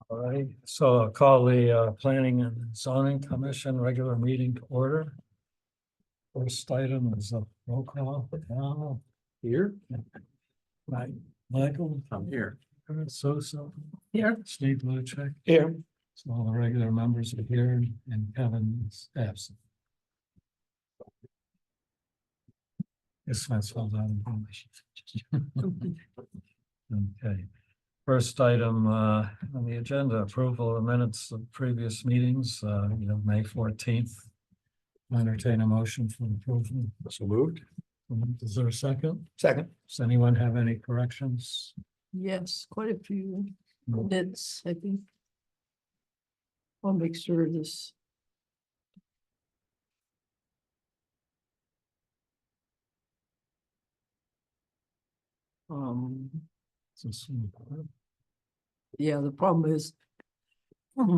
All right, so I'll call the Planning and Zoning Commission regular meeting to order. First item is a roll call. Here. Right, Michael. I'm here. So here. Steve Luchek. Here. So all the regular members are here and Kevin is absent. Yes, that's all done. Okay. First item on the agenda, approval of minutes of previous meetings, May 14th. Entertain a motion for approval. So moved. Is there a second? Second. Does anyone have any corrections? Yes, quite a few bits, I think. I'll make sure this. Yeah, the problem is,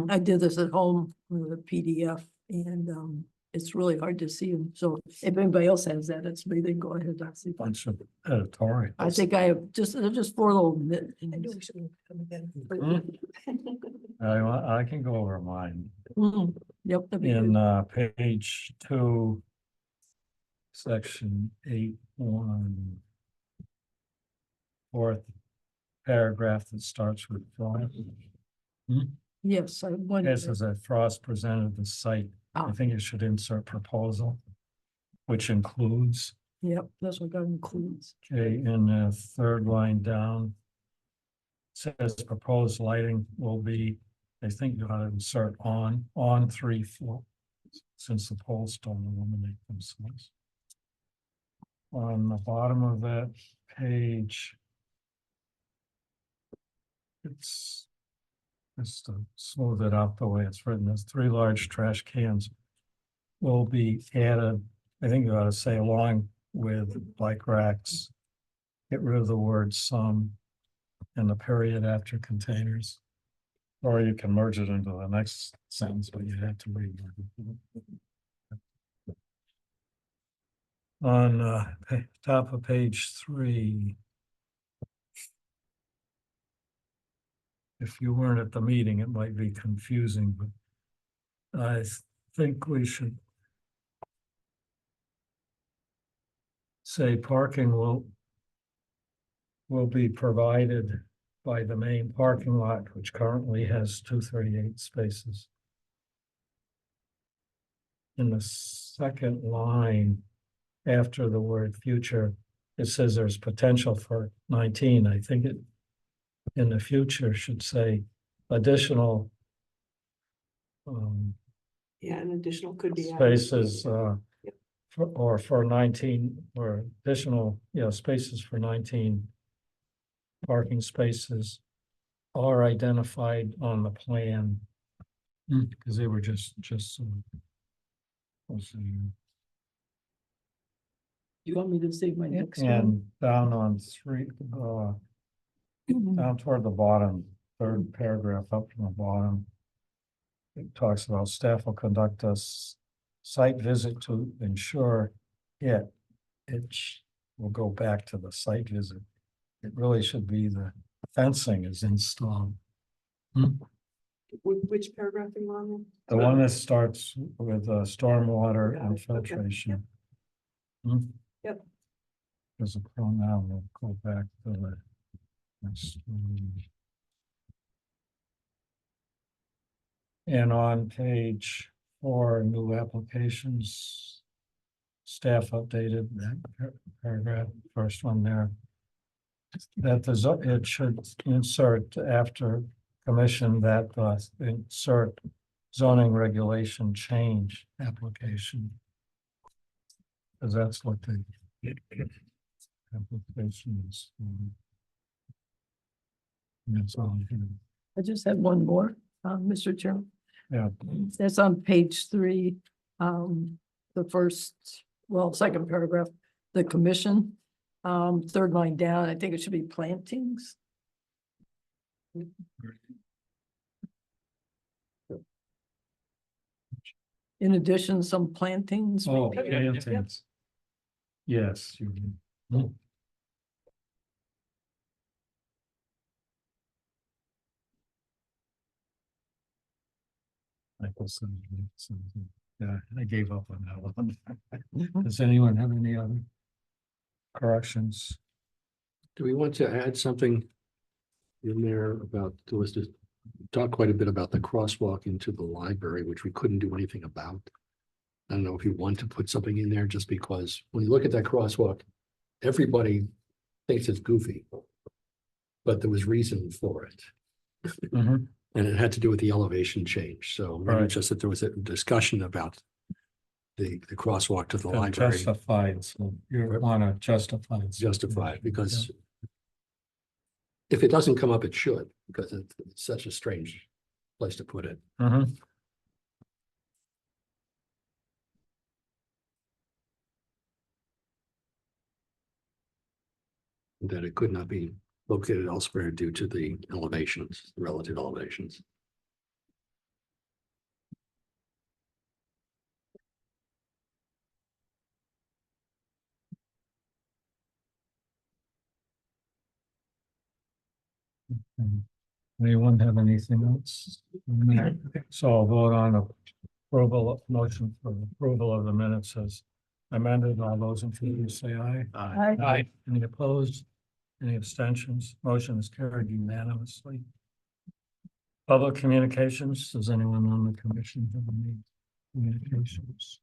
I did this at home with a PDF and it's really hard to see them. So if anybody else has that, it's me, then go ahead. I'll see. Bunch of editorial. I think I have just, they're just four little bit. I can go over mine. Yep. that'd be In good. page 2, section 8.1, fourth paragraph that starts with Frost. Yes, I wondered. This is that Frost presented the site. I think it should insert proposal, which includes. Yep, that's what that includes. Okay, in the third line down. Says proposed lighting will be, I think you ought to insert on 3 floor. Since the poles don't illuminate themselves. On the bottom of that page. It's just to smooth it out the way it's written, there's 3 large trash cans will be added. I think you ought to say along with bike racks. Get rid of the word some and the period after containers. Or you can merge it into the next sentence, but you have to read it. On top of page 3. If you weren't at the meeting, it might be confusing, but I think we should say parking will be provided by the main parking lot, which currently has 238 spaces. In the second line, after the word future, it says there's potential for 19. I think it in the future should say additional an additional could be spaces for 19 or additional spaces for 19 parking spaces are identified on the plan because they were just You want me to save my next one? and down on 3 down toward the bottom, third paragraph up from the bottom. It talks about staff will conduct a site visit to ensure it will go back to the site visit. It really should be the fencing is installed. Which paragraph are you on? The one that starts with stormwater Got it. infiltration. Okay. Yep. There's a pronoun, we'll go back to the next one. And on page 4, new applications, staff updated that paragraph, first one there. That it should insert after commission that insert zoning regulation change application. Because that's what the application is. That's all here. I just had one more, Mr. Chairman. Yeah. That's on page 3, the second paragraph, the commission, third line down, I think it should be plantings. In addition, some plantings. Oh, maybe. plantings. Yes. Yeah, I gave up on that one. Does anyone have any other corrections? Do we want to add something in there about, there was just talk quite a bit about the crosswalk into the library, which we couldn't do anything about. I don't know if you want to put something in there, just because when you look at that crosswalk, everybody thinks it's goofy. But there was reason for it, Mhm. and it had to do with the elevation change. So maybe Right. just that there was a discussion about the crosswalk to the library, Justified, so you want to justify it. justified, because if it doesn't come up, it should, because it's such a strange place to put it. Mhm. That it could not be located elsewhere due to the elevations, relative elevations. Anyone have anything else? So I'll vote on approval, motion for approval of the minutes as amended. All those in favor say aye. Aye. Any opposed? Any abstentions? Motion is carried unanimously. Public communications, does anyone on the commission have any communications?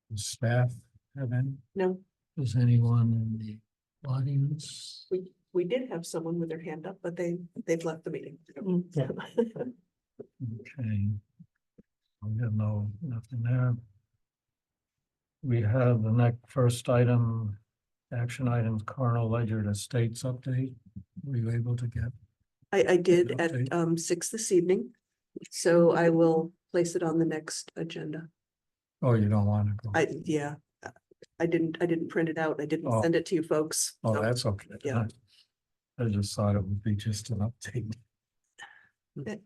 Does staff have any? No, Does anyone in the audience? we did have someone with their hand up, but they've left the meeting. Okay. We have nothing there. We have the next first item, action items, Carnal Ledger Estates update. Were you able to get? I did Okay. at 6 this evening, so I will place it on the next agenda. Oh, you don't want to go? Yeah, I didn't print it out. I didn't Oh. send it to you folks. Oh, so- that's okay. Yeah. I just thought it would be just an update.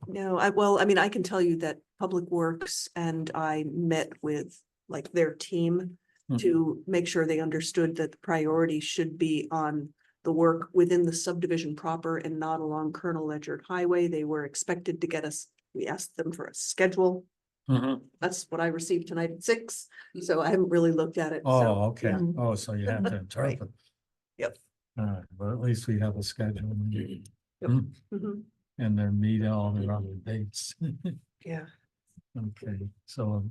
No, I mean, I can tell you that Public Works and I met with like their team Mhm. to make sure they understood that the priority should be on the work within the subdivision proper and not along Colonel Ledger Highway. They were expected to get us, we asked them for a schedule. Mhm. That's what I received tonight at 6, so I haven't really looked at it. so, Oh, okay. yeah. Oh, so you have to interpret. Yep. All right, but at least we have a schedule. Yep. Hmm. Mhm. And then meet all the other dates. Yeah. Okay, so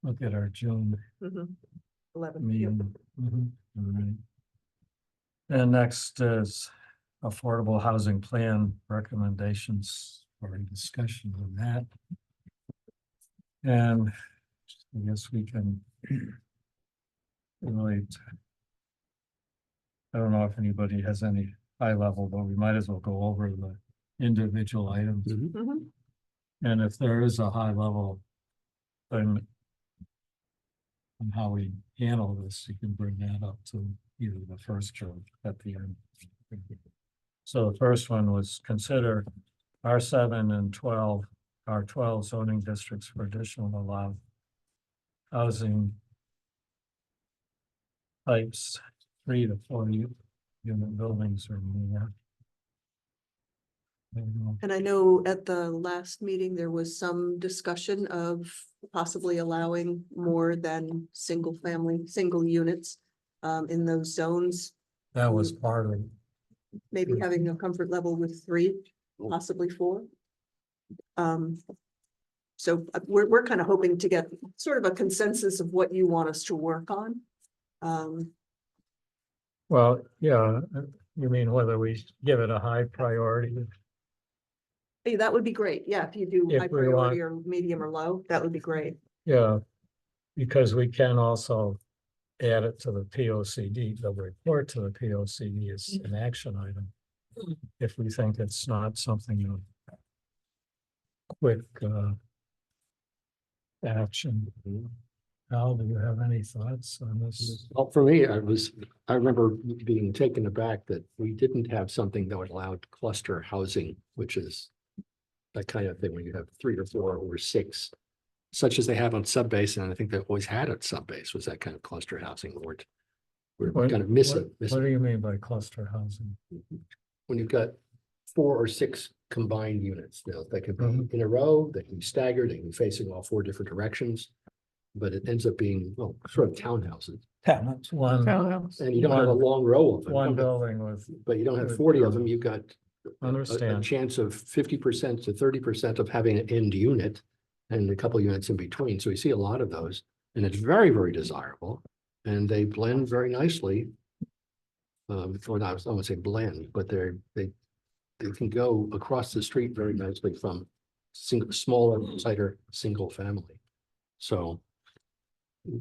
look at our June 11. Yep. meeting. Mhm, all right. And next is affordable housing plan recommendations for a discussion on that. And I guess we can really, I don't know if anybody has any high level, but we might as well go over the individual items. Mhm. And if there is a high level thing on how we handle this, you can bring that up to either the first or at the end. So the first one was consider R7 and 12, R12 zoning districts for additional allowed housing types, 3 to 4 unit buildings or more. And I know at the last meeting, there was some discussion of possibly allowing more than single units in those zones, That was part of, maybe having a comfort level with 3, possibly 4. So we're kind of hoping to get sort of a consensus of what you want us to work on. well, yeah, you mean whether we give it a high priority? Hey, that would be great. Yeah, if you do If high we want- priority or medium or low, that would be great. Yeah, because we can also add it to the POCD, the report to the POCD is an action item. If we think it's not something of quick action. Al, do you have any thoughts on this? Well, for me, I remember being taken aback that we didn't have something that would allow cluster housing, which is that kind of thing when you have 3 or 4 or 6, such as they have on subbase, and I think they always had at subbase was that kind of cluster housing. We're What- kind of missing. What do you mean by cluster housing? When you've got 4 or 6 combined units. Now, they could be Mhm. in a row, they can be staggered, they can be facing all 4 different directions. But it ends up being, well, sort of townhouses. It's one, Townhouse. And you don't have a long row of them. one building with, But you don't have with, 40 of them. You've got a understand. chance of 50% to 30% of having an end unit and a couple units in between. So you see a lot of those, and it's very, very desirable. And they blend very nicely. Or not, I won't say blend, but they can go across the street very nicely from smaller, tighter, single family. So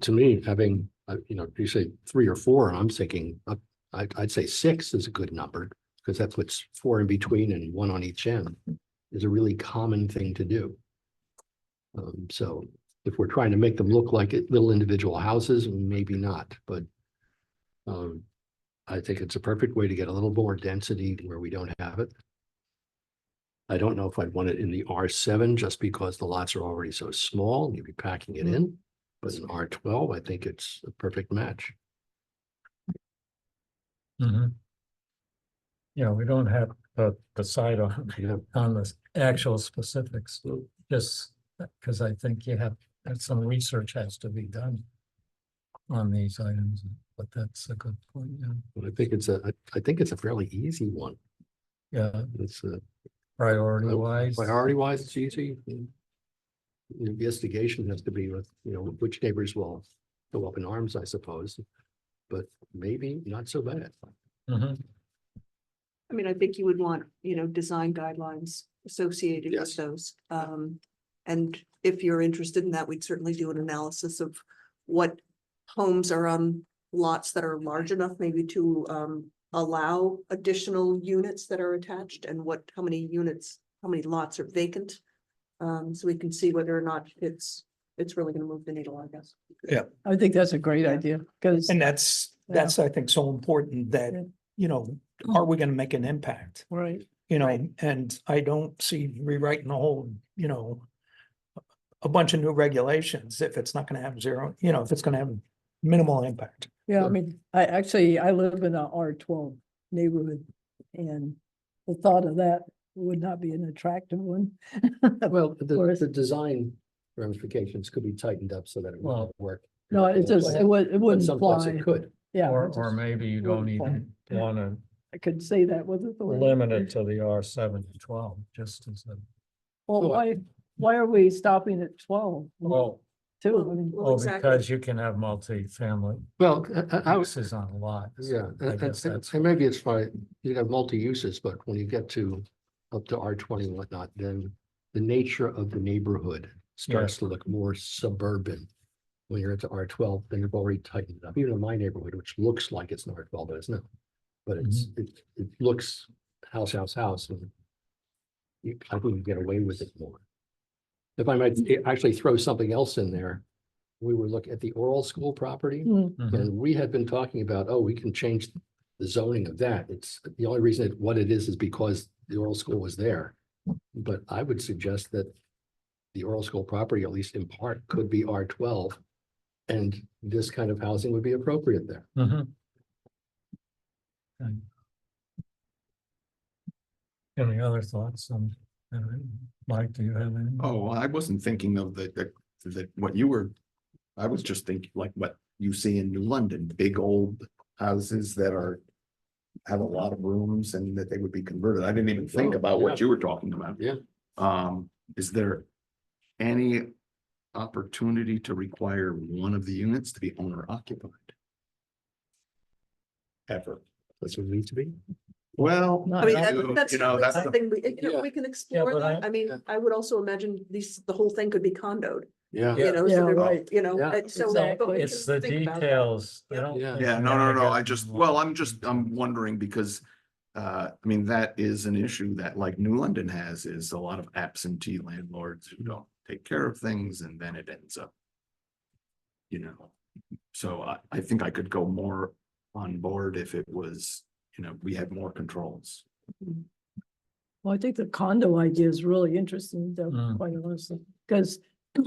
to me, having, you say 3 or 4, and I'm thinking, I'd say 6 is a good number, because that's what's 4 in between and 1 on each end is a really common thing to do. So if we're trying to make them look like little individual houses, maybe not, but I think it's a perfect way to get a little more density where we don't have it. I don't know if I'd want it in the R7 just because the lots are already so small, and you'd be packing it in. But in R12, I think it's a perfect match. Mhm. Yeah, we don't have to decide on the actual specifics, just because I think you have, some research has to be done on these items, but that's a good point, yeah. But I think it's a fairly easy one. Yeah, It's priority wise. priority wise, it's easy. The investigation has to be with, which neighbors will go up in arms, I suppose. But maybe not so bad. Mhm. I mean, I think you would want, design guidelines associated with Yes. those. And if you're interested in that, we'd certainly do an analysis of what homes are on lots that are large enough maybe to allow additional units that are attached, and how many lots are vacant. So we can see whether or not it's really gonna move the needle, I guess. I think that's a great Yeah. idea, because, And that's, I think, so important that, Yeah. are we gonna make an impact? right, Right. And I don't see rewriting the whole, a bunch of new regulations if it's not gonna have zero, if it's gonna have minimal impact. yeah, I Sure. mean, I live in a R12 neighborhood, and the thought of that would not be an attractive one. Well, Whereas- the design ramifications could be tightened up so that it Well, won't work. No, it just, it But wouldn't someplace fly, it could. yeah. Or, it or just maybe you wouldn't don't fly. even want I could say that with to authority. limit it to the R7 to 12, just as a, Well, Well, why are we stopping at 12? well, Too, I mean, Well, exactly. because you can have multi-family Well, I was, houses on a lot. yeah, I guess that's, and maybe it's fine. You have multi-uses, but when you get to up to R20 and whatnot, then the nature of the neighborhood starts Yes. to look more suburban. When you're into R12, then you've already tightened it up. Even in my neighborhood, which looks like it's an R12, but it's not. But it looks house, and I think you get away with it more. If I might actually throw something else in there, we were looking at the oral school property. Mhm. And we had been talking about, we can change the zoning of that. It's the only reason what it is because the oral school was there. But I would suggest that the oral school property, at least in part, could be R12. And this kind of housing would be appropriate there. Mhm. Okay. Any other thoughts on, Mike, do you have any? Oh, I wasn't thinking of what you were, I was just thinking like what you see in New London, big old houses that have a lot of rooms and that they would be converted. I didn't even think Oh, about what yeah. you were talking about. Yeah. Is there any opportunity to require one of the units to be owner occupied? Ever? That's what it needs to be. Well, Not- I mean, you that's know, that's the- something Yeah. we can explore but that. I mean, yeah. I would also imagine the whole thing could be condoed, Yeah. Yeah. Yeah, so there- right. You know, Yeah. so. Exactly. but we It's can the think about that. details. I Yeah. don't Yeah. think Yeah, you're no, gonna I get just, them well, all. I'm wondering because, I mean, that is an issue that like New London has is a lot of absentee landlords who don't take care of things and then it ends up. So I think I could go more on board if it was, we had more controls. Well, I think the condo idea is really interesting, though, Mm. quite honestly, because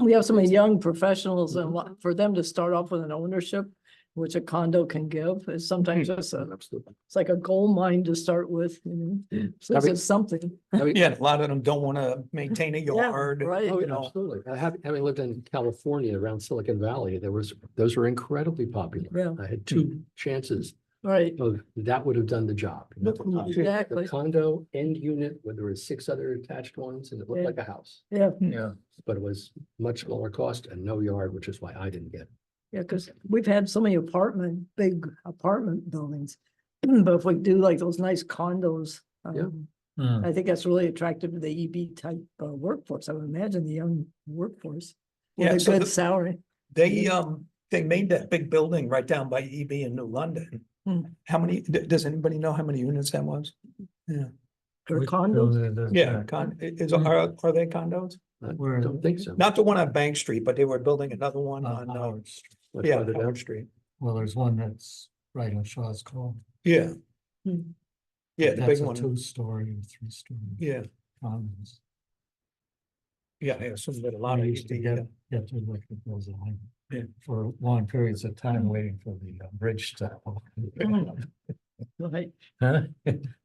we have so many young professionals and for them to start off with an ownership which a condo can give, is sometimes just Absolutely. it's like a gold mine to start with, you know, so I mean- it's something. Yeah, a lot of them don't want to maintain a yard. right. Oh, You yeah, know. absolutely. Having lived in California around Silicon Valley, those were incredibly popular. Yeah. I had two chances Right, of, that would have done the job. you know. exactly, The condo end unit, where there were 6 other attached ones, and it looked Yeah. like a house, yeah, Yeah, but it was much lower cost and no yard, which is why I didn't get it. yeah, because we've had so many big apartment buildings. But if we do like those nice condos, Yeah. Hmm. I think that's really attractive to the EB type workforce. I would imagine the young workforce Yeah, with a so good the- salary. They made that big building right down by EB in New London. Hmm. How many, does anybody know how many units that was? Or Which condos. building is Yeah, that? are they condos? I Where- don't think so. Not the one on Bank Street, but they were building another one on, Howard Street. Much yeah, farther down. Howard Street. Well, there's one that's right on Shaw's Call. Yeah. Hmm. Yeah, the That's big a one. 2-story or 3-story. Yeah, condos. yeah, I assume that a lot I of used to EB, get to look at those Yeah. for long periods of time waiting for the bridge to open. Right. Huh?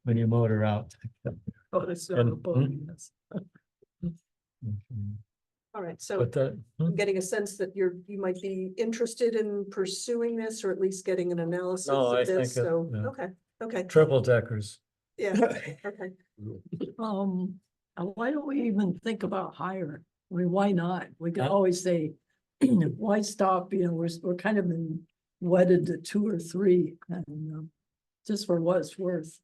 When you motor out. Oh, that's And- not a boat, yes. All right, so But that, I'm getting a sense that you might be interested in pursuing this, or at least getting an analysis No, I of this, think it- so, yeah. okay, triple deckers. yeah, okay. Why don't we even think about higher? I mean, why not? We can Huh? always say, why stop, you know, we're kind of been wedded to 2 or 3 and just for what it's worth.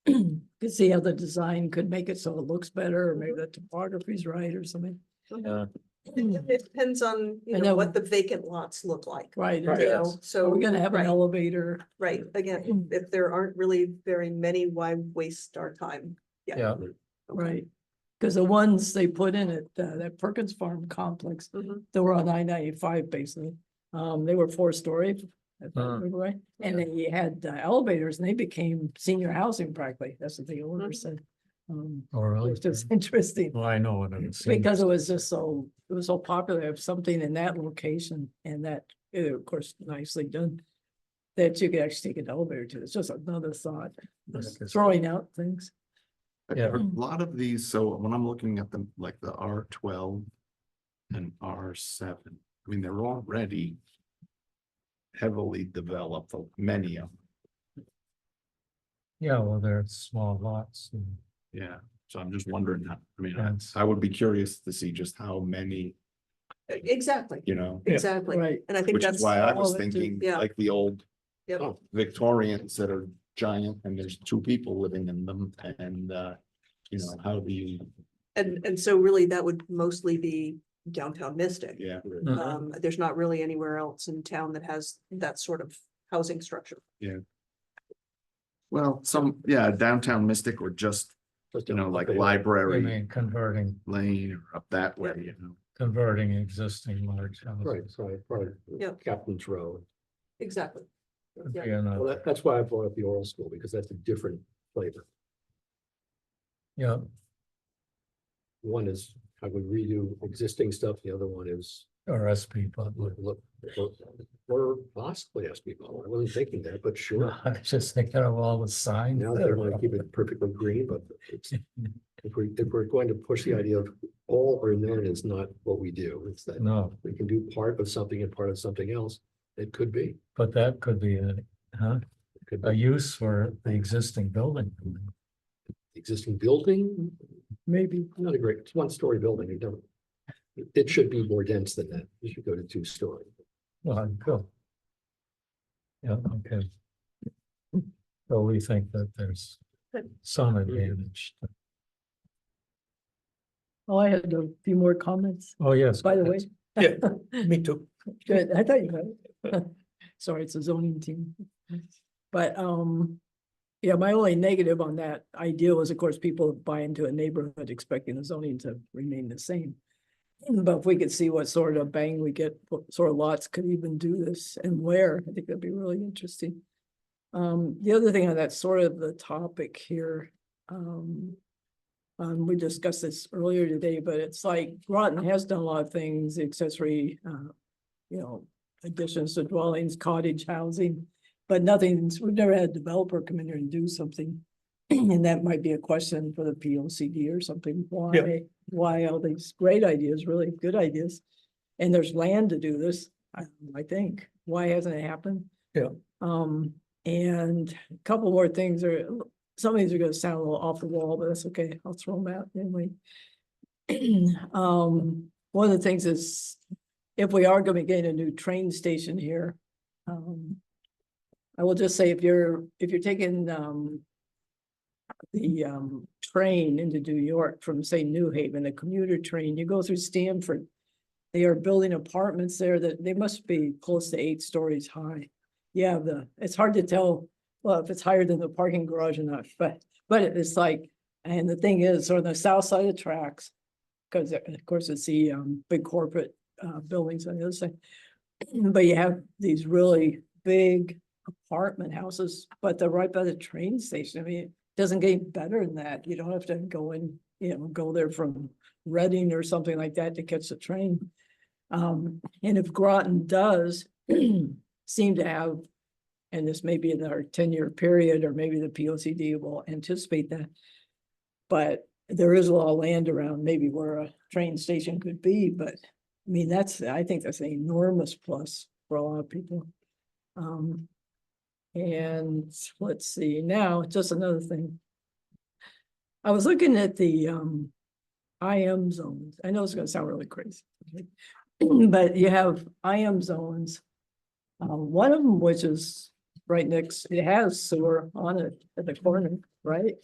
Could see how the design could make it so it looks better, or maybe the topography's right or something. Yeah, It depends on, you I know, know. what the vacant lots look like, Right. Right. you yes. know, Are so. we gonna have an right, elevator? Right, again, if there aren't really very many, why waste our time? yeah. Okay. Right. Because the ones they put in at that Perkins Farm complex, Mhm. they were on I-95 basically. They were 4-story, if I Uh. remember right, and they had elevators and they became senior housing practically. That's what the owner Mhm. said. Or It really. was just interesting Well, I know what it is. because it was just so, it was so popular to have something in that location and that, of course, nicely done. That you could actually take an elevator to. It's just another thought, just Yes. throwing out things. Yeah. A lot of these, so when I'm looking at them, like the R12 and R7, I mean, they're already heavily developed, many of them. Yeah, well, they're small lots. and- Yeah, so I'm just wondering, I mean, Yes. I would be curious to see just how many, Exactly, you know, exactly, Right. and I think which that's. is why I all was of it too. thinking, Yeah. like the old Yep. Oh, Victorians that are giant and there's 2 people living in them and, you know, how do you, And so really that would mostly be downtown Mystic. yeah. Mhm. There's not really anywhere else in town that has that sort of housing structure. Well, yeah, downtown Mystic or just, just you know, don't like pay. I library mean, converting lane or up that way, you know. existing large houses. Right. Yeah. Captain's Row. Exactly. Could Yeah. be another- Well, that's why I brought up the oral school, because that's a different flavor. Yeah, One is I would redo existing stuff, the other one is or SP public. look, or possibly SP Butler. I wasn't thinking that, but sure. I was just thinking of all the signs. Now they want to keep it perfectly green, but it's, if we're going to push the idea of all or none is not what we do, it's that No, we can do part of something and part of something else. It could be, but that could be it could a be use for the existing building. existing building, Maybe. not a great, it's 1-story building. It don't, it should be more dense than that. You should go to 2-story. Well, cool. Yeah, okay. So we think that there's some advantage. Oh, I had a few more comments, Oh, yes. by the way. Yeah. me too. Good, I thought you had it. Sorry, it's a zoning team. But, yeah, my only negative on that idea was, of course, people buy into a neighborhood expecting the zoning to remain the same. But if we could see what sort of bang we get, what sort of lots could even do this and where, I think that'd be really interesting. The other thing on that sort of the topic here, we discussed this earlier today, but it's like Groton has done a lot of things, accessory, you know, additions to dwellings, cottage housing, but we've never had a developer come in here and do something. And that might be a question for the P O C D or something, why all these great ideas, really good ideas? And there's land to do this, I think, why hasn't it happened? Yeah. And a couple more things some of these are gonna sound a little off the wall, but that's okay, I'll throw them out anyway. One of the things is, if we are gonna be getting a new train station here, I will just say, if you're taking, the train into New York from, say, New Haven, the commuter train, you go through Stamford. They are building apartments there that they must be close to 8 stories high. Yeah, it's hard to tell, well, if it's higher than the parking garage or not, but it's like, and the thing is, on the south side of the tracks, because of course it's the big corporate buildings on the other side. But you have these really big apartment houses, but they're right by the train station. I mean, it doesn't get better than that. You don't have to go go there from Reading or something like that to catch the train. And if Groton does seem to have, and this may be in our 10-year period, or maybe the POCD will anticipate that, but there is a lot of land around maybe where a train station could be, but I mean, I think that's an enormous plus for a lot of people. And let's see, now, just another thing. I was looking at the IM zones. I know it's gonna sound really crazy, but you have IM zones. One of them, which is right next, it has sewer on it at the corner, right?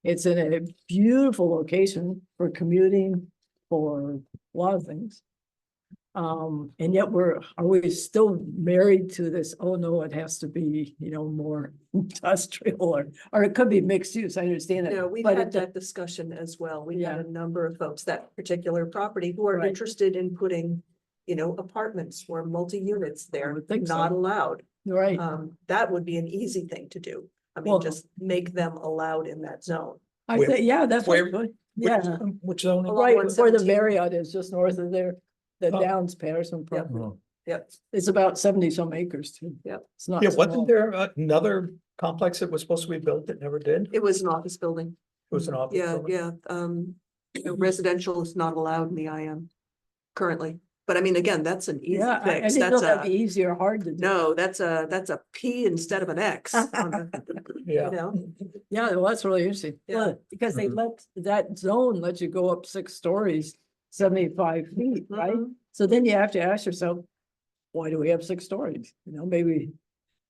It's in a beautiful location for commuting, for a lot of things. And yet are we still married to this? Oh no, it has to be, more industrial, or it could be mixed use. I understand that. No, we've but had that discussion as well. We had Yeah. a number of folks, that particular property, who are Right. interested in putting, apartments or multi-units there, would think so. not allowed. Right. That would be an easy thing to do. I mean, Well- just make them allowed in that zone. I Where- think, yeah, that's where- what, yeah, Which zone? Along right, where the 117. Marriott is, just north of there, the Oh. Downs Patterson Yep. property. Yep. It's about 70 some acres too. Yep. It's not. Yeah, small. wasn't there another complex that was supposed to be built that never did? It was an office building. It was an office Yeah, building. yeah. Residential is not allowed in the IM currently. But I mean, again, that's an easy Yeah, I fix. didn't know That's that'd be easy or hard to do. no, that's a P instead of an X. on the- Yeah. You know, Yeah, well, that's really interesting. Yeah. Well, because they let, that zone lets you go up 6 stories, 75 feet, right? Mhm. So then you have to ask yourself, why do we have 6 stories? Maybe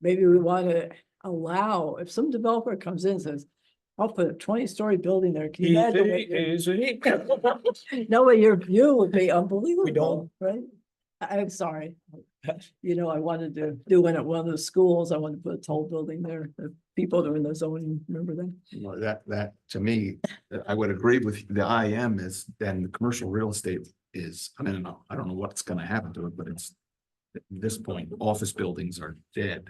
we want to allow, if some developer comes in and says, I'll put a 20-story building there. Can you imagine what your- Easy. No, but your view would be unbelievable, don't. right? I'm sorry. I wanted to do one at one of the schools. I wanted to put a tall building there. The people that are in the zoning, remember that? Well, that to me, I would agree with the IM is, then the commercial real estate is, I don't know what's gonna happen to it, but it's. At this point, office buildings are dead.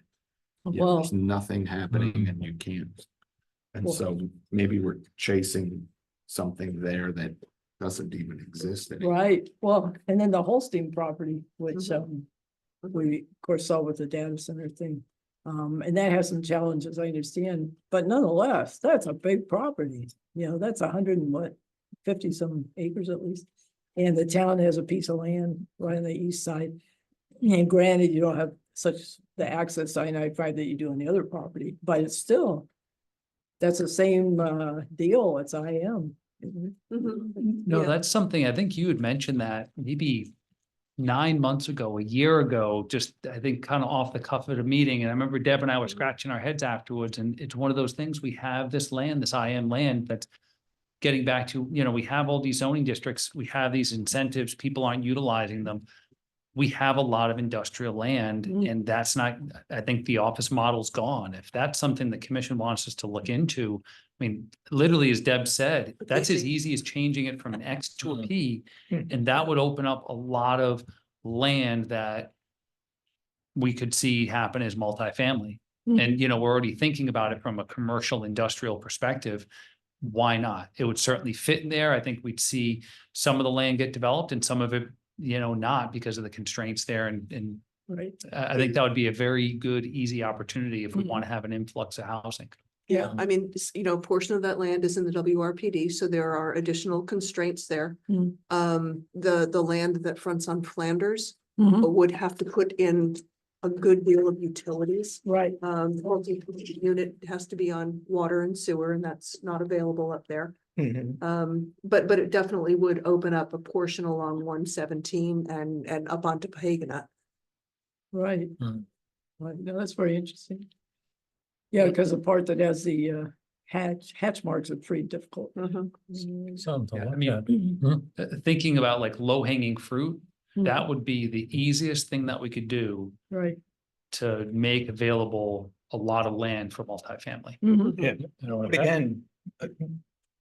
Yeah, Well, there's nothing happening and you can't. And Well- so maybe we're chasing something there that doesn't even exist anymore. right. Well, and then the Holstein property, which Mhm. we of course saw with the data center thing. And that has some challenges, I understand, but nonetheless, that's a big property. That's 150 some acres at least. And the town has a piece of land right on the east side. And granted, you don't have the access to I-95 that you do on the other property, but it's still, that's the same deal. It's IM. isn't it? Mhm. No, Yeah. that's something, I think you had mentioned that maybe 9 months ago, a year ago, just I think kind of off the cuff at a meeting. And I remember Deb and I were scratching our heads afterwards, and it's one of those things, we have this land, this IM land that's getting back to, we have all these zoning districts, we have these incentives, people aren't utilizing them. We have a lot of industrial land, Mm. and that's not, I think the office model's gone. If that's something the commission wants us to look into, I mean, literally, as Deb said, that's as Easy. easy as changing it from an X to a P. Hmm. And that would open up a lot of land that we could see happen as multifamily. Mhm. And, we're already thinking about it from a commercial industrial perspective. Why not? It would certainly fit in there. I think we'd see some of the land get developed and some of it, not because of the constraints there and right? I think that would be a very good, easy opportunity if we want to have an influx of housing. Yeah, I mean, a portion of that land is in the WRPD, so there are additional constraints there. Mm. The land that fronts on Flanders Mhm. would have to put in a good deal of utilities. Right, Multi-unit has to be on water and sewer, and that's not available up there. Mhm. But it definitely would open up a portion along 117 and up onto Pahagana. right. Mm. Right, no, that's very interesting. Yeah, because the part that has the hatch marks are pretty difficult. Mhm. Something to Yeah, I look mean, at. Thinking about like low hanging fruit, Mm. that would be the easiest thing that we could do Right. to make available a lot of land for multifamily. Mhm. Yeah, You know, but again,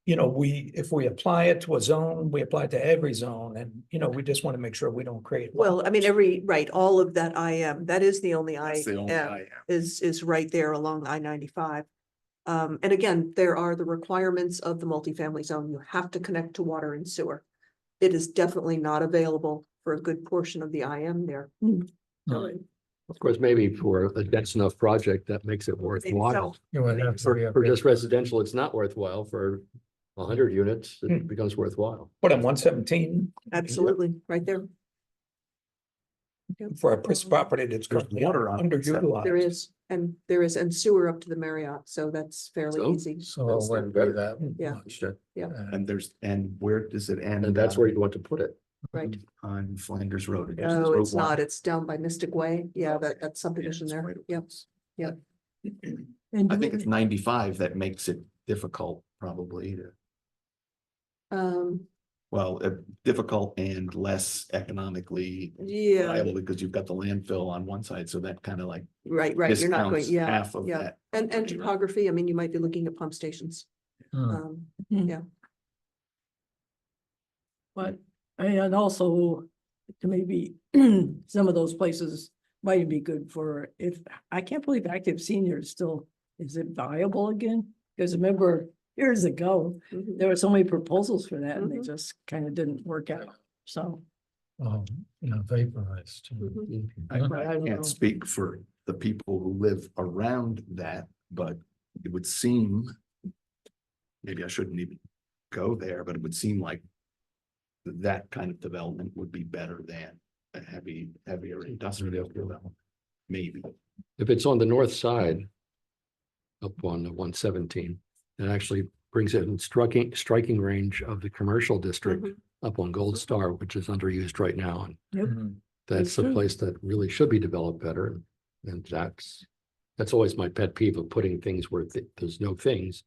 you know, if we apply it to a zone, we apply it to every zone, and, you know, we just want to make sure we don't create. Well, I mean, all of that IM, that is the only That's the only IM I am. is right there along I-95. And again, there are the requirements of the multifamily zone. You have to connect to water and sewer. It is definitely not available for a good portion of the IM there. Of course, maybe for a dense enough project, that makes it worthwhile. You would have to For just residential, it's not worthwhile. For 100 units, Hmm. it becomes worthwhile. But on 117, Absolutely, right there. for a piece of property that's There's currently water on underutilized. There is, and sewer up to the Marriott, so that's fairly So? easy. So it wouldn't be that Yeah. much. Yeah. And where does it end? And that's where you'd want to put it. Right. On Flanders Road. No, it's Route one. not. It's down by Mystic Way. Yeah, that's subdivision Yeah, there. it's Yep. And I do think we- it's 95 that makes it difficult, probably, well, difficult and less economically Yeah, viable because you've got the landfill on one side, so that kind of like right. You're not going, discounts yeah. half of yeah. that. And topography, I mean, you might be looking at pump stations. Hmm. But, and also to maybe some of those places might be good for I can't believe active seniors still, is it viable again? Because remember, years ago, Mhm. there were so many proposals for that and they Mhm. just kind of didn't work out. So, Vaporized. Mhm. I don't I know. can't speak for the people who live around that, but it would seem. Maybe I shouldn't even go there, but it would seem like. That kind of development would be better than a heavier industrial development, maybe. If it's on the north side, up on the 117, it actually brings it in striking range of the commercial district Mhm. up on Gold Star, which is underused right now. And Mhm. that's That's a true. place that really should be developed better. And that's always my pet peeve of putting things where there's no things.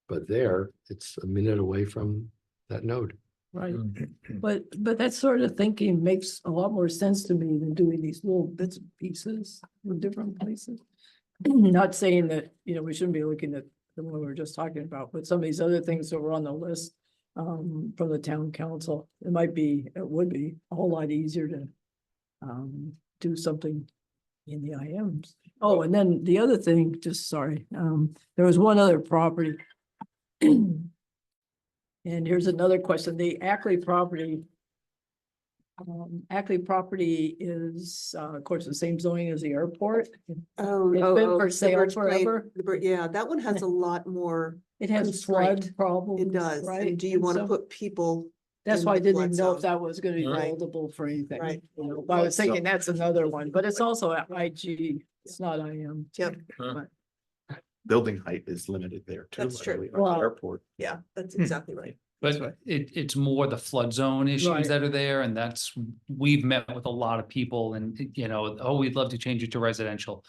But there, it's a minute away from that node. Right, Mm. but that sort of thinking makes a lot more sense to me than doing these little bits and pieces in different places. Not saying that, we shouldn't be looking at the one we were just talking about, but some of these other things that were on the list from the town council, it would be a whole lot easier to do something in the IMs. Oh, and then the other thing, there was one other property. And here's another question, the Ackley property. Ackley property is, of course, the same zoning as the airport. Oh, It's oh, been oh, for the sale Birch Plain- forever. Yeah, that one has a lot more, It has Constraint. flood problems. it does. Right? And do you And want to so put people? That's in why I the didn't flood even know if zone? that was gonna be Right. buildable for anything. Right. But I was So- thinking that's another one, but it's also at IG, it's not IM. Yep. Building height is limited there too. That's I true. believe, at the Wow. Airport. Yeah, that's Hmm. exactly right. But it's more the flood zone issues Right. that are there, and we've met with a lot of people and, we'd love to change it to residential.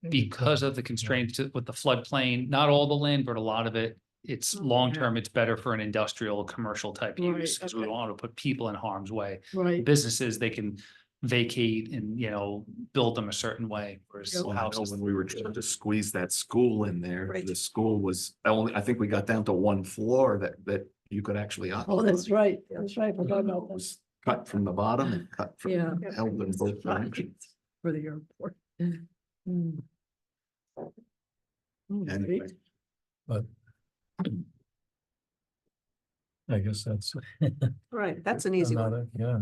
Because of the constraints with the floodplain, not all the land, but a lot of it, it's Oh, long-term, it's better for an industrial, commercial type Right, use, because we okay. don't want to put people in harm's way. Right, Businesses, they can vacate and, build them a certain way, whereas Yep. Well, I know houses. when we were trying to squeeze that school in there, Right. the school was I think we got down to one floor that you could actually. oh, that's right, I forgot It about that, was cut from the bottom and cut from, Yeah. held in both directions. for the airport. Hmm. Hmm, Anyway, great. But. I guess that's Right, that's an easy one another, yeah,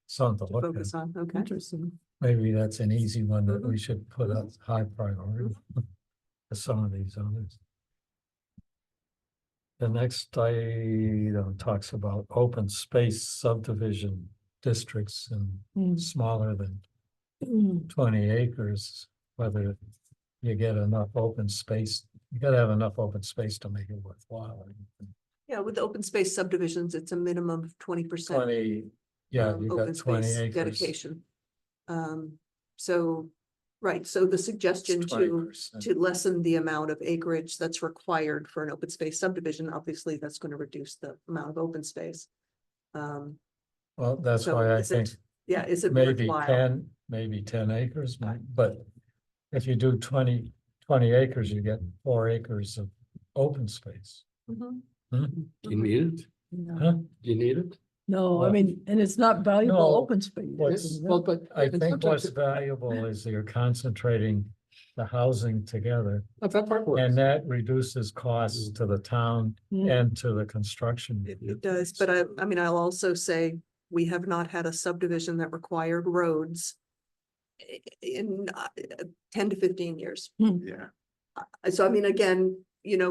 something to to look at. focus on. Okay. Interesting. maybe that's an easy one that we should put up high priority for some of these others. The next item talks about open space subdivision districts and Mm. smaller than Mm. 20 acres, whether you get enough open space, you gotta have enough open space to make it worthwhile. Yeah, with open space subdivisions, it's a minimum of 20%. 20, yeah, you got Open 20 space acres. dedication. So, right, so the suggestion It's to 20%. lessen the amount of acreage that's required for an open space subdivision, obviously that's going to reduce the amount of open space. Well, that's So why I is think it, yeah, is it maybe worthwhile? maybe 10 acres, but if you do 20 acres, you get 4 acres of open space. Mhm. Do you need it? No. Huh? Do you need it? No, I Well, mean, and it's not valuable no, open space. what's- isn't it? Well, but. I and think what's sometimes valuable is you're concentrating the housing together, that part works. and that reduces costs to the town Mm. and to the construction. It does, but I mean, I'll also say, we have not had a subdivision that required roads in 10 to 15 years. Yeah. So I mean, again,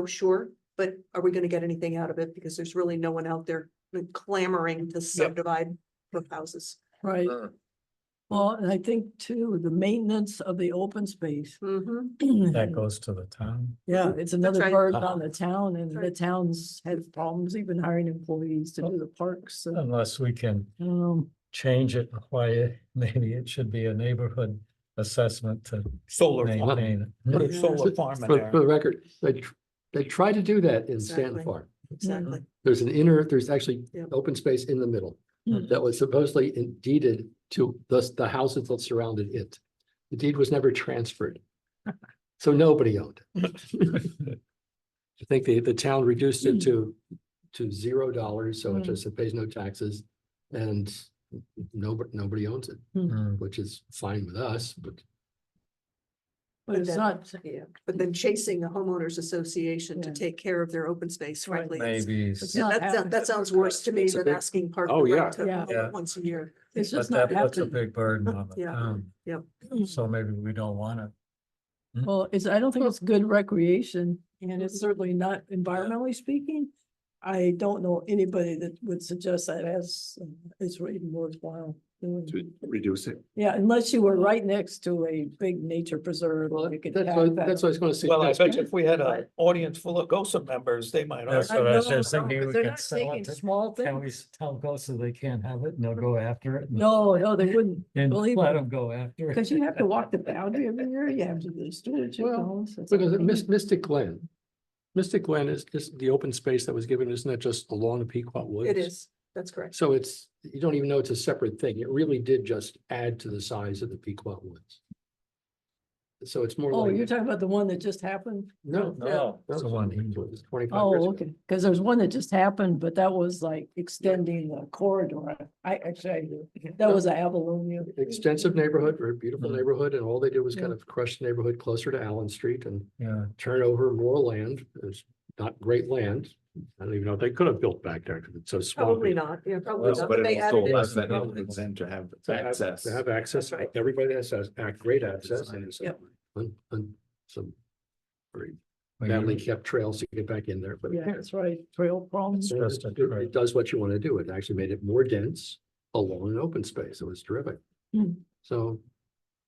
sure, but are we gonna get anything out of it? Because there's really no one out there clamoring to subdivide for houses. Right. Mm. Well, and I think too, the maintenance of the open space. That goes to the town. Yeah, it's another right. burden on the town, and That's the right. towns have problems even hiring employees to do the parks. So, Unless we can um, change it, why maybe it should be a neighborhood assessment to Solar farm, maintain put it. a Yeah. solar farm in For there. the record, they try to do that in Exactly. Stanton Farm. Exactly. There's actually Yeah. open space in the middle Hmm. that was supposedly deeded to the houses that surrounded it. The deed was never transferred. So nobody owned it. I think the town reduced it to $0, so it Mm. just, it pays no taxes. And nobody owns it, Mm. which is fine with us, but but it's then- not, Yeah, but then chasing a homeowners association to Yeah. take care of their open space, Right. frankly. it's- Maybe, It's Yeah, not that happening. sounds worse to me It's a than big- asking Park Oh, and Rec yeah. to Yeah. mow Yeah. it once a year. it's but just not that puts a happening. big burden on the Yeah. town, Yep. so maybe we don't want it. Well, I don't think it's good recreation, and it's certainly not environmentally speaking. I don't know anybody that would suggest that it's even worthwhile doing. To reduce it. Yeah, unless you were right next to a big nature preserve. well, you could that's have what that. I was gonna say. Well, I bet you if we had an audience full of GOSA members, they might That's argue. what I was know, just thinking, but we they're can not sell taking it to, small can we things. tell GOSA they can't have it, and they'll go after it? No, they wouldn't, And believe let me. them go after it. Because you have to walk the boundary every year, you have to do the stewardship. Well, goals, it's Because like- Mystic Glen. Mystic Glen is just the open space that was given, isn't that just along the Pequot Woods? It is, that's correct. So you don't even know it's a separate thing. It really did just add to the size of the Pequot Woods. So it's more Oh, like, you're talking about the one that just happened? no. No, it's the one he- It's 25 years Oh, ago. okay, because there's one that just happened, but that was like extending the corridor. That was a Avalonia. Extensive neighborhood, very beautiful Mm. neighborhood, and all they did was kind Yeah. of crush the neighborhood closer to Allen Street and Yeah, turn over more land. It's not great land. I don't even know if they could have built back there because it's so Probably swampy. not, yeah, probably Well, not. But They it also added allows it. that consent to have To have- access. To have access, That's right. everybody has great access and Yep. some very well, badly you- kept trails to get back in there, but Yeah, that's right, trail problems. so just a it trail. does what you want to do. It actually made it more dense along an open space. It was terrific. Hmm. So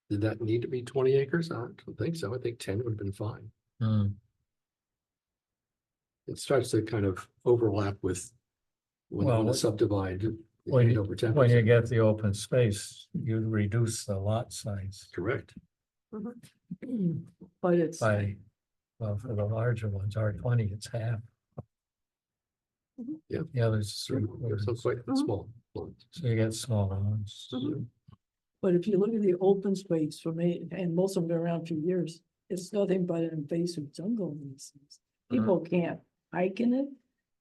did that need to be 20 acres? I don't think so. I think 10 would have been fine. Mm. It starts to kind of overlap with when you Well, want what- to subdivide. When get you, over 10%. when you get the open space, you reduce the lot size Correct. But it's, by, well, for the larger ones, R20, it's half. Yeah. The others So three so quarters, quite small. ones. so you get smaller ones. Mhm. but if you look at the open space for me, and most of them been around for years, it's nothing but an invasive jungle. in these things. People can't hike in it,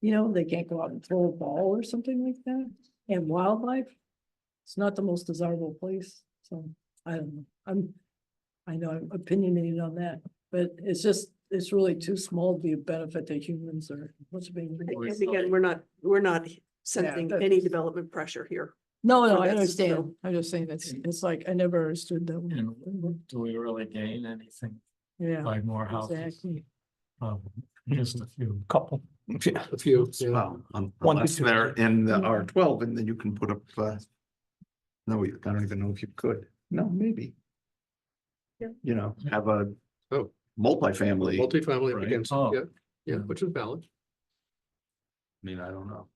they can't go out and throw a ball or something like that. And wildlife, it's not the most desirable place, so I don't know, I know I'm opinionated on that, but it's really too small to be a benefit to humans or what's being. And again, we're not sensing that- any development pressure here. No, no, So I that's- understand. I'm just saying it's like, I never understood that. And do we really gain anything Yeah, by more houses? exactly. Just a few. Couple. Yeah. A few, yeah. Well, One to unless two. they're in the R12 and then you can put up, no, I don't even know if you could. No, maybe. Yeah. You know, have a Oh. multifamily. I Multifamily right? against, Oh. yeah, which is valid. mean, I don't know.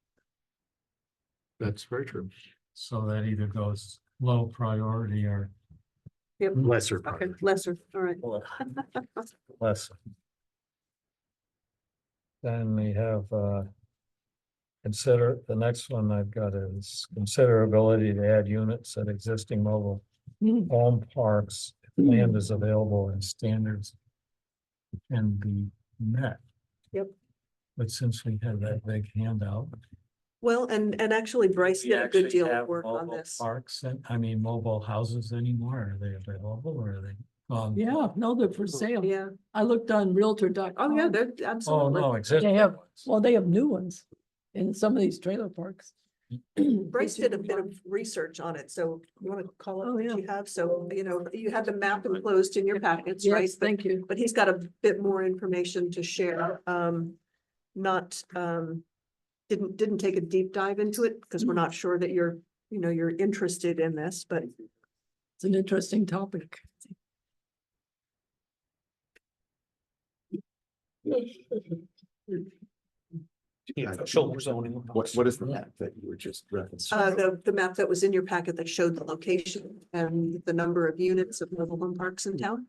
That's very true. So that either goes low priority or Yep, Lesser. okay, priority. lesser, all right. less. Then we have, consider, the next one I've got is consider ability to add units at existing mobile Hmm. home parks. If land is available and standards can be met. Yep. But since we have that big handout. Well, and actually Bryce we did a good actually deal of have work on mobile this. Parks and, I mean, mobile houses anymore, are they available or are they? Yeah, no, they're for sale. Yeah, I looked on Realtor.com. oh yeah, they're Oh, absolutely. no, existing They have- ones. Well, they have new ones in some of these trailer parks. Bryce did a bit of research on it, so you want to call it Oh, what yeah. you have, so, you had the map enclosed in your packets, right? Yes, But thank you. But he's got a bit more information to share, not, didn't take a deep dive into it, because we're not sure that you're interested in this, but It's an interesting topic. Yeah, shoulder zoning. What is the map that you were just referencing? the map that was in your packet that showed the location and the number of units of mobile home parks in town.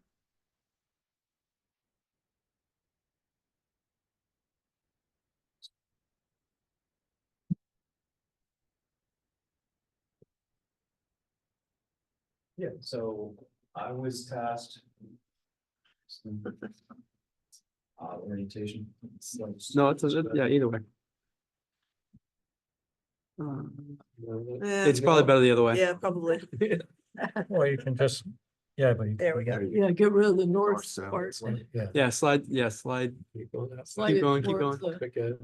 Yeah, so I was tasked. Orientation. No, yeah, either way. It's probably better the other way. Yeah, probably. Or you can just, yeah, but. There we go. Yeah, get rid of the north south. part. Yeah. Yeah, slide. Keep going up. Slide it going, keep towards going. the-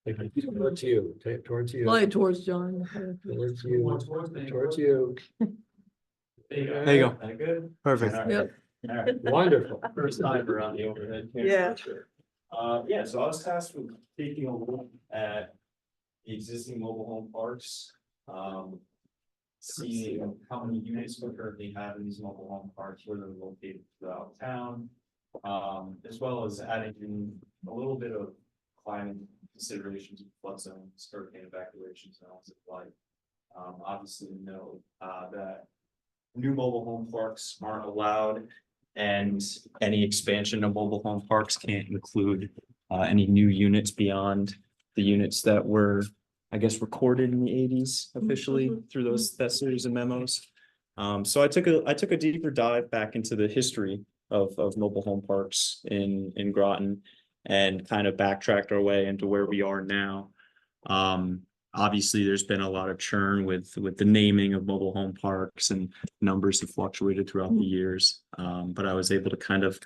Okay. Towards you, towards you. Slide towards John. Towards you, towards you. There you go. That good? Perfect. Yep. All right. Wonderful. First time around the overhead. camera, Yeah. for sure. Yeah, so I was tasked with taking a look at the existing mobile home parks. Seeing how many units we currently have in these mobile home parks, where they're located throughout town. As well as adding in a little bit of climate considerations, flood zones, hurricane evacuations, and all that like. Obviously know, that new mobile home parks aren't allowed. And any expansion of mobile home parks can't include any new units beyond the units that were, I guess, recorded in the eighties officially through that series of memos. So I took a deeper dive back into the history of mobile home parks in Groton and kind of backtracked our way into where we are now. Obviously, there's been a lot of churn with the naming of mobile home parks, and numbers have fluctuated throughout the years. But I was able to kind of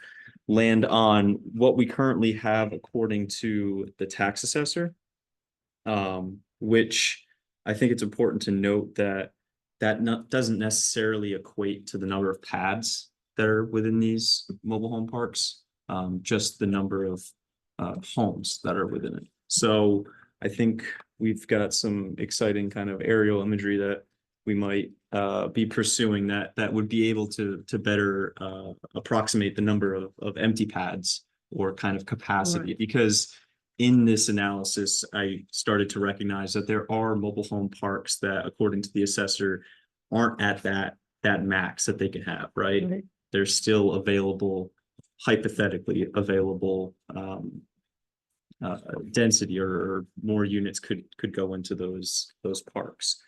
land on what we currently have according to the tax assessor. Which I think it's important to note that doesn't necessarily equate to the number of pads that are within these mobile home parks. Just the number of homes that are within it. So I think we've got some exciting kind of aerial imagery that we might be pursuing that would be able to better approximate the number of empty pads or kind of capacity. Right. Because in this analysis, I started to recognize that there are mobile home parks that, according to the assessor, aren't at that max that they can have, right? Right. They're still available, hypothetically available density or more units could go into those parks.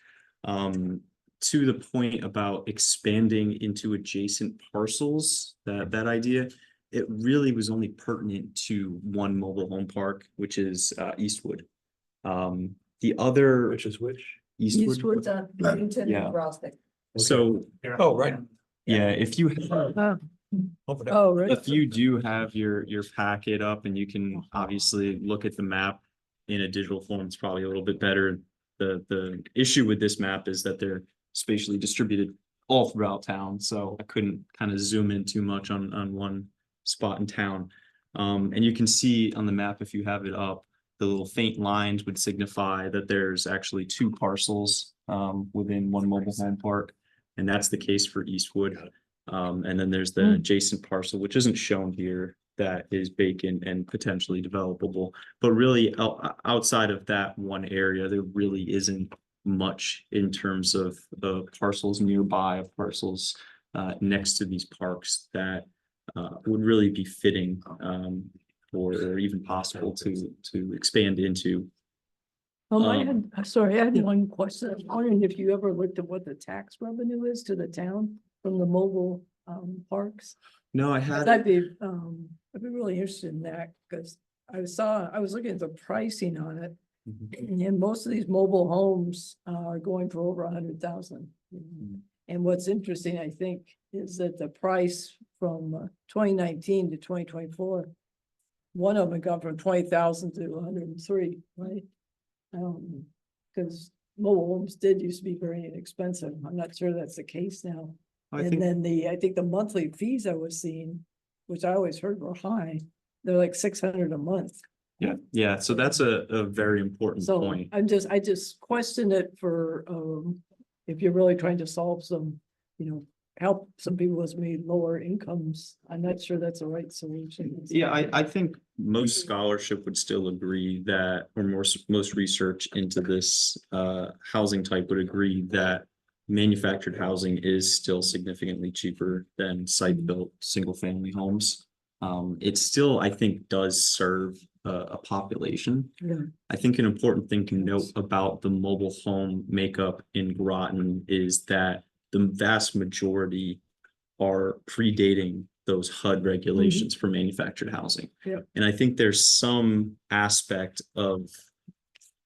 To the point about expanding into adjacent parcels, that idea, it really was only pertinent to one mobile home park, which is Eastwood. The other Which is which? Eastwood. Eastwood's on Newington Yeah. and Rosnick. So Oh, right. yeah, if you Over there. Oh, right. if you do have your packet up and you can obviously look at the map in a digital form, it's probably a little bit better the issue with this map is that they're spatially distributed all throughout town, so I couldn't kind of zoom in too much on one spot in town. And you can see on the map, if you have it up, the little faint lines would signify that there's actually two parcels within one mobile home park, and that's the case for Eastwood. And then there's the adjacent parcel, which isn't shown here, that is vacant and potentially developable. But really, outside of that one area, there really isn't much in terms of parcels nearby, parcels next to these parks that would really be fitting or even possible to expand into. I had one question. I was wondering if you ever looked at what the tax revenue is to the town from the mobile parks? No, I had. I'd be really interested in that, because I was looking at the pricing on it. And most of these mobile homes are going for over 100,000. And what's interesting, I think, is that the price from 2019 to 2024, one of them had gone from 20,000 to 103, right? Because mobile homes did used to be very inexpensive. I'm not sure that's the case now. And then I think the monthly fees I was seeing, which I always heard were high, they're like 600 a month. Yeah, so that's a very important So point. I just question it for, if you're really trying to solve some, help some people with maybe lower incomes. I'm not sure that's the right solution. Yeah, I think most scholarship would still agree that, or most research into this housing type would agree that manufactured housing is still significantly cheaper than site-built single-family homes. It still, I think, does serve a population. Yeah. I think an important thing to note about the mobile home makeup in Groton is that the vast majority are predating those HUD regulations for manufactured housing. Yep. And I think there's some aspect of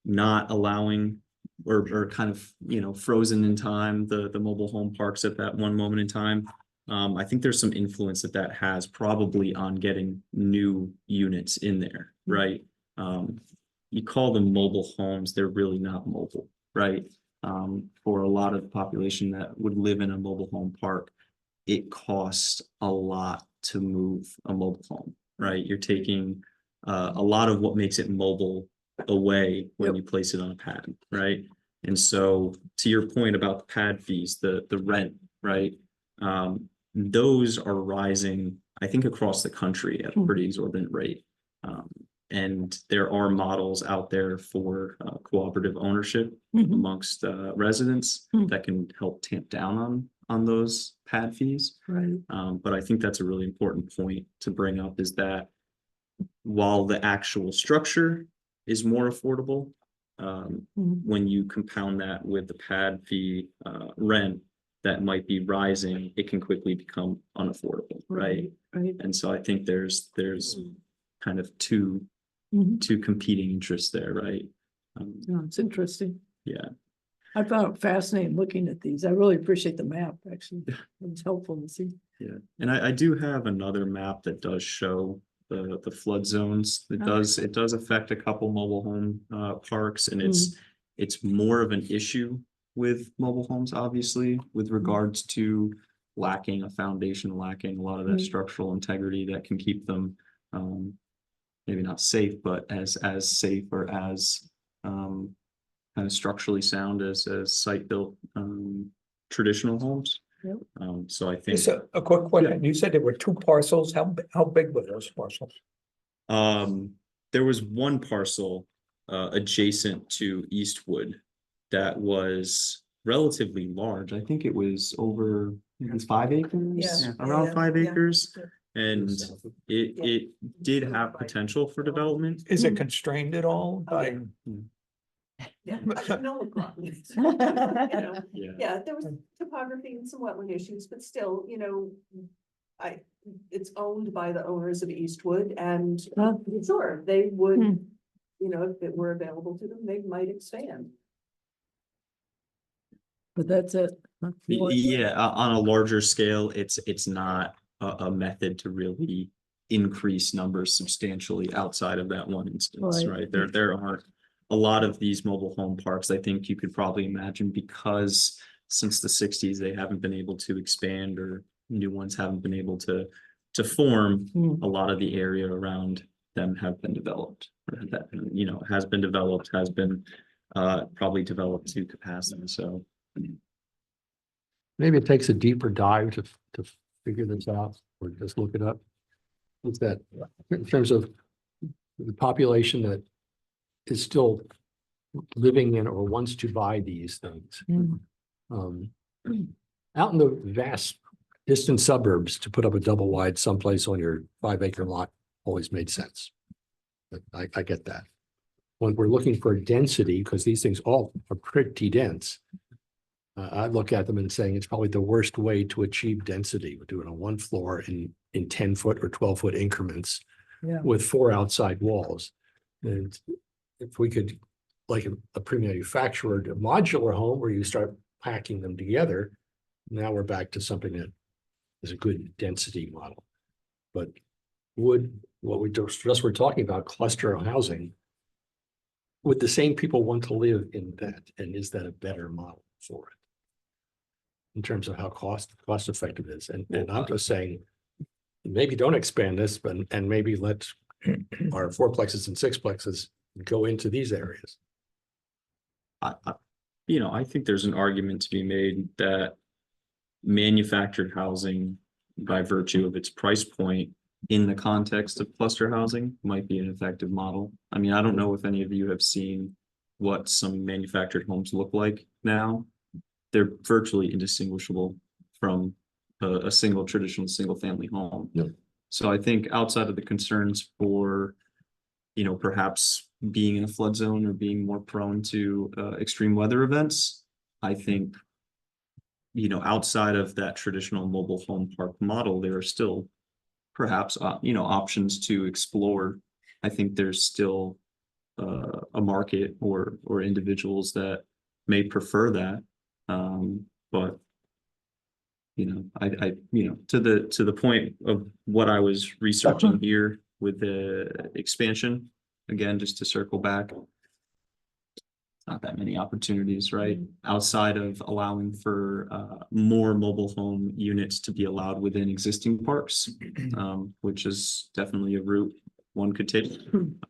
not allowing or kind of, frozen in time, the mobile home parks at that one moment in time. I think there's some influence that has probably on getting new units in there, right? You call them mobile homes, they're really not mobile, right? For a lot of the population that would live in a mobile home park, it costs a lot to move a mobile home, right? You're taking a lot of what makes it mobile away when you place it on a pad, right? And so to your point about the pad fees, the rent, right? Those are rising, I think, across the country at a pretty exorbitant rate. And there are models out there for cooperative ownership amongst residents that can help tamp down on those pad fees. Right. But I think that's a really important point to bring up, is that while the actual structure is more affordable, when you compound that with the pad fee rent that might be rising, it can quickly become unaffordable, right? Right. And so I think there's kind of two competing interests there, right? No, it's interesting. Yeah. I found it fascinating looking at these. I really appreciate the map, actually. It's helpful to see. Yeah, and I do have another map that does show the flood zones. It does affect a couple mobile home parks, and it's more of an issue with mobile homes, obviously, with regards to lacking a foundation, lacking a lot of that structural integrity that can keep them maybe not safe, but as safe or as kind of structurally sound as site-built traditional homes. Yep. So I think Just a quick question. You said there were two parcels. How big were those parcels? there was one parcel adjacent to Eastwood that was relatively large. I think it was over maybe 5 acres, Yeah. around 5 yeah. acres. And Yeah. it did have potential for development. Is it constrained at all by? Yeah. No, yeah, Yeah. there was topography and some wetland issues, but still, it's owned by the owners of Eastwood, and sure, they would, if it were available to them, they might expand. But that's it. Huh? Yeah, on a larger scale, it's not a method to really increase numbers substantially outside of that one instance, Right. right? There aren't a lot of these mobile home parks, I think you could probably imagine, because since the sixties, they haven't been able to expand, or new ones haven't been able to form. Hmm. A lot of the area around them have been developed, or that, has been developed, has been probably developed to capacity, so. Maybe it takes a deeper dive to figure this out, or just look it up. What's that, in terms of the population that is still living in or wants to buy these things? Hmm. Out in the vast distant suburbs, to put up a double wide someplace on your 5 acre lot always made sense. But I get that. When we're looking for density, because these things all are pretty dense, I look at them and saying it's probably the worst way to achieve density. We're doing a 1 floor in 10-foot or 12-foot increments Yeah. with 4 outside walls. And if we could, like a pre-manufactured modular home where you start packing them together, now we're back to something that is a good density model. But would what we just were talking about, cluster housing, would the same people want to live in that? And is that a better model for it? In terms of how cost effective it is. And I'm just saying, maybe don't expand this, but and maybe let our 4plexes and 6plexes go into these areas. I think there's an argument to be made that manufactured housing, by virtue of its price point in the context of cluster housing, might be an effective model. I mean, I don't know if any of you have seen what some manufactured homes look like now. They're virtually indistinguishable from a traditional single family home. Yep. So I think outside of the concerns for, perhaps being in a flood zone or being more prone to extreme weather events, I think, outside of that traditional mobile home park model, there are still perhaps, options to explore. I think there's still a market or individuals that may prefer that. But I to the point of what I was researching here with the expansion, again, just to circle back, not that many opportunities, right? Outside of allowing for more mobile home units to be allowed within existing parks, which is definitely a route one could take.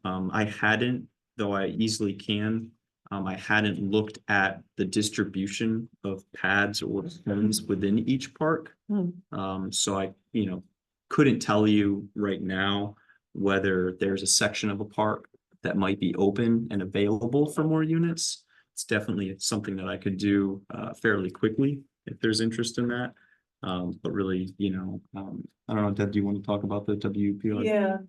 I hadn't, though I easily can, I hadn't looked at the distribution of pads or homes within each park. So I, couldn't tell you right now whether there's a section of a park that might be open and available for more units. It's definitely something that I could do fairly quickly if there's interest in that. But really, I don't know, Deb, do you want to talk about the WPR?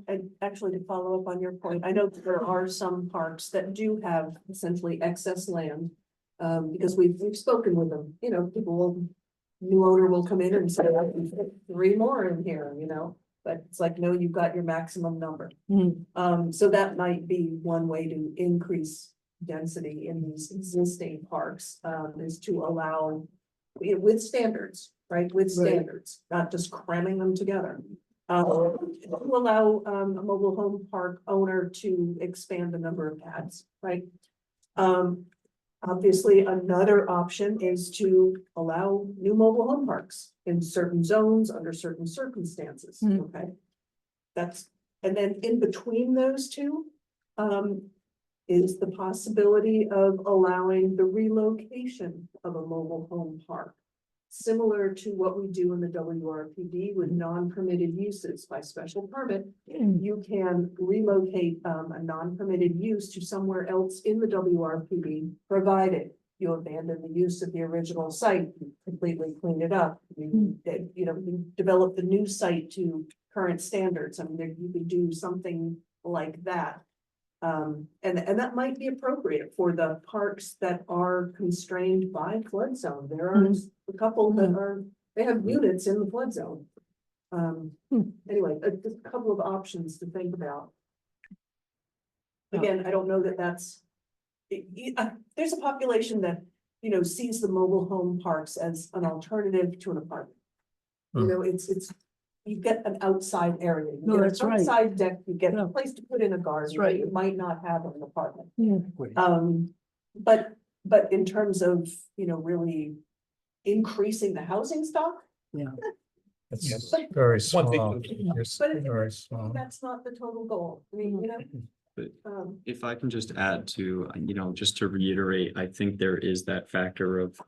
And actually to follow up on your point, I know that there are some parks that do have essentially excess land. Because we've spoken with them, new owner will come in and say, I can fit 3 more in here, but it's like, no, you've got your maximum number. So that might be one way to increase density in these existing parks, is to allow, with standards, right? With standards, not just cramming them together. To allow a mobile home park owner to expand the number of pads, right? Obviously, another option is to allow new mobile home parks in certain zones under certain circumstances, okay? And then in between those two, is the possibility of allowing the relocation of a mobile home park. Similar to what we do in the WRPD with non-permitted uses by special permit, you can relocate a non-permitted use to somewhere else in the WRPD, provided you abandon the use of the original site, completely clean it up. You develop the new site to current standards. I mean, you could do something like that. And that might be appropriate for the parks that are constrained by flood zone. There are a couple that they have units in the flood zone. Anyway, just a couple of options to think about. Again, I don't know that there's a population that, sees the mobile home parks as an alternative to an apartment. It's you get an outside area. You No, get an that's right. Outside deck, you get Yeah. a place to put in a garden That's that right. you might not have in an apartment. Yeah. But in terms of, really increasing the housing stock, It's Yes. very One thing- small. It's But it- very small. that's not the total goal. I mean, But um, if I can just add to, just to reiterate, I think there is that factor of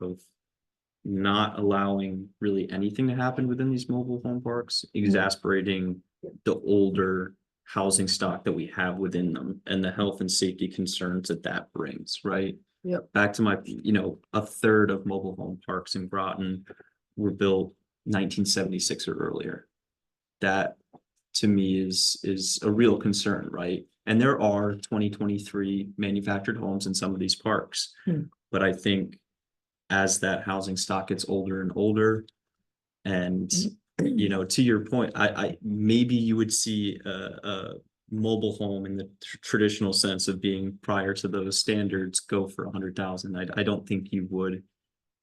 not allowing really anything to happen within these mobile home parks, exasperating the older housing stock that we have within them and the health and safety concerns that that brings, right? Yep. Back to my, a third of mobile home parks in Groton were built 1976 or earlier. That to me is a real concern, right? And there are 2023 manufactured homes in some of these parks. But I think as that housing stock gets older and older, and to your point, I maybe you would see a mobile home in the traditional sense of being prior to those standards go for 100,000. I don't think you would.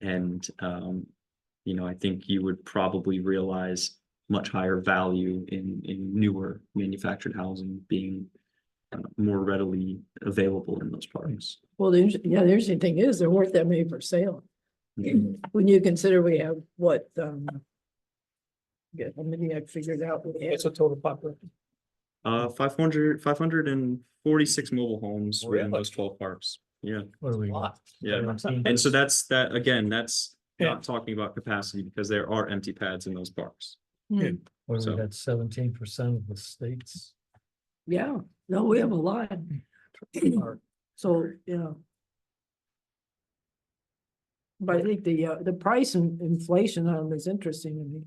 And I think you would probably realize much higher value in newer manufactured housing being more readily available in those parks. Well, the interesting thing is there weren't that many for sale. When you consider we have what, how many I figured out. we had. It's a total population. 546 mobile homes within Really? those 12 parks. Yeah, What do we got? Lot. yeah. 17? And so that's Yeah. not talking about capacity because there are empty pads in those parks. Hmm. What do So- we got? 17% of the states. Yeah, no, we have a lot. So, but I think the price and inflation on them is interesting to me.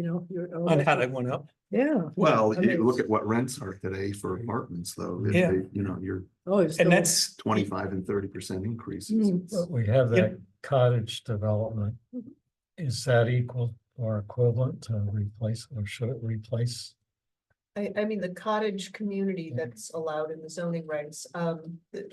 On how they went up. Yeah. Well, I mean, you look at what rents are today for apartments, though, if Yeah. you're Oh, it's And still- that's, 25 and 30% increases. Mm. It's- But we have Yep. that cottage development. Is that equal or equivalent to replace, or should it replace? I mean, the cottage community that's allowed in the zoning regs,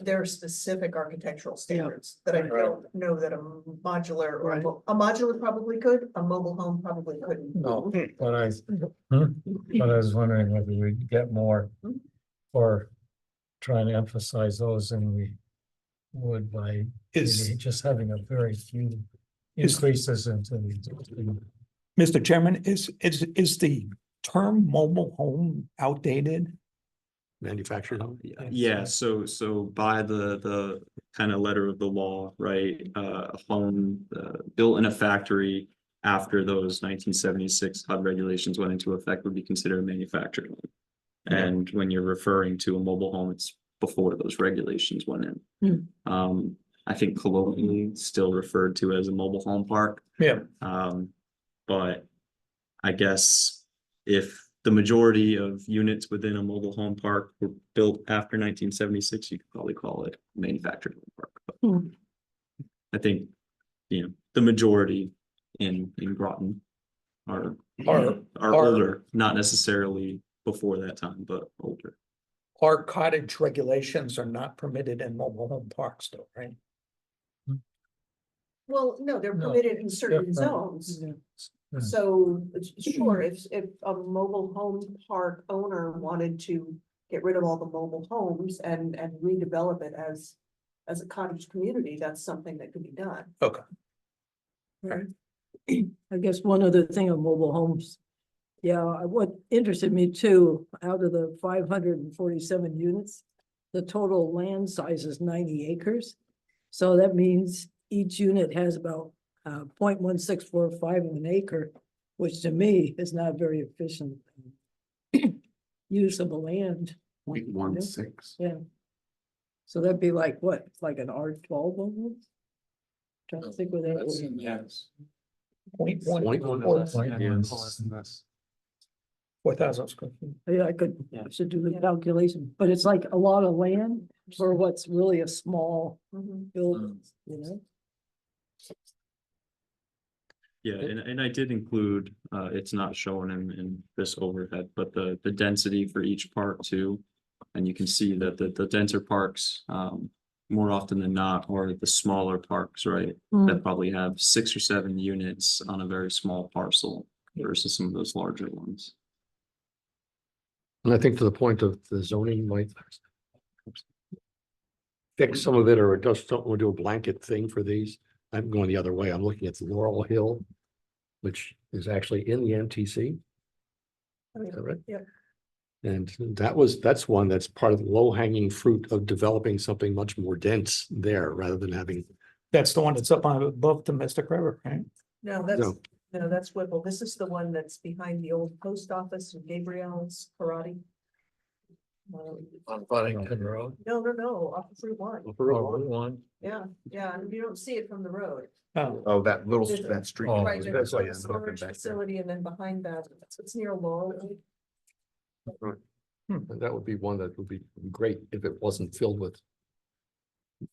there are specific architectural standards that I don't know that a modular Right. a modular probably could, a mobile home probably couldn't. No, but but I was wondering whether we'd get more for trying to emphasize those than we would by is, maybe just having a very few Is- increases into the. Mr. Chairman, is the term mobile home outdated? manufactured home. Yeah, so by the kind of letter of the law, right, a home built in a factory after those 1976 HUD regulations went into effect would be considered a manufactured home. And when you're referring to a mobile home, it's before those regulations went in. I think colloquially it's still referred to as a mobile home park. Yeah. But I guess if the majority of units within a mobile home park were built after 1976, you could probably call it a manufactured home park. But I think, the majority in Groton are Are older, not necessarily before that time, but older. our cottage regulations are not permitted in mobile home parks though, right? Well, no, they're No, permitted in certain different. zones. Yeah. So, sure, if a mobile home park owner wanted to get rid of all the mobile homes and redevelop it as a cottage community, that's something that could be done. Okay. I guess one other thing on mobile homes. Yeah, what interested me too, out of the 547 units, the total land size is 90 acres. So that means each unit has about 0.1645 of an acre, which to me is not very efficient use of the land. 0.16. Yeah. So that'd be like what, like an R12 almost? Trying to think what that would be. Yes. 4,000 square feet. Yeah, I should do the calculation, but it's like a lot of land for what's really a small building, Yeah, and I did include, it's not shown in this overhead, but the density for each park too. And you can see that the denser parks, more often than not, are the smaller parks, right? That probably have 6 or 7 units on a very small parcel versus some of those larger ones. And I think to the point of the zoning might fix some of it, or just don't do a blanket thing for these. I'm going the other way. I'm looking at Laurel Hill, which is actually in the MTC. Is that right? Yep. And that's one that's part of the low hanging fruit of developing something much more dense there rather than having. That's the one that's up on above the Mystic River, right? No, that's Whipple. This is the one that's behind the old post office of Gabriel's Karate. On Buddington Road. No, off of Route 1. Route 1. Yeah, and you don't see it from the road. Oh, Oh, that little, There's a- that street. Oh, Right, That's there's why a I'm looking storage back there. facility, and then behind that, it's near Laurel. That would be one that would be great if it wasn't filled with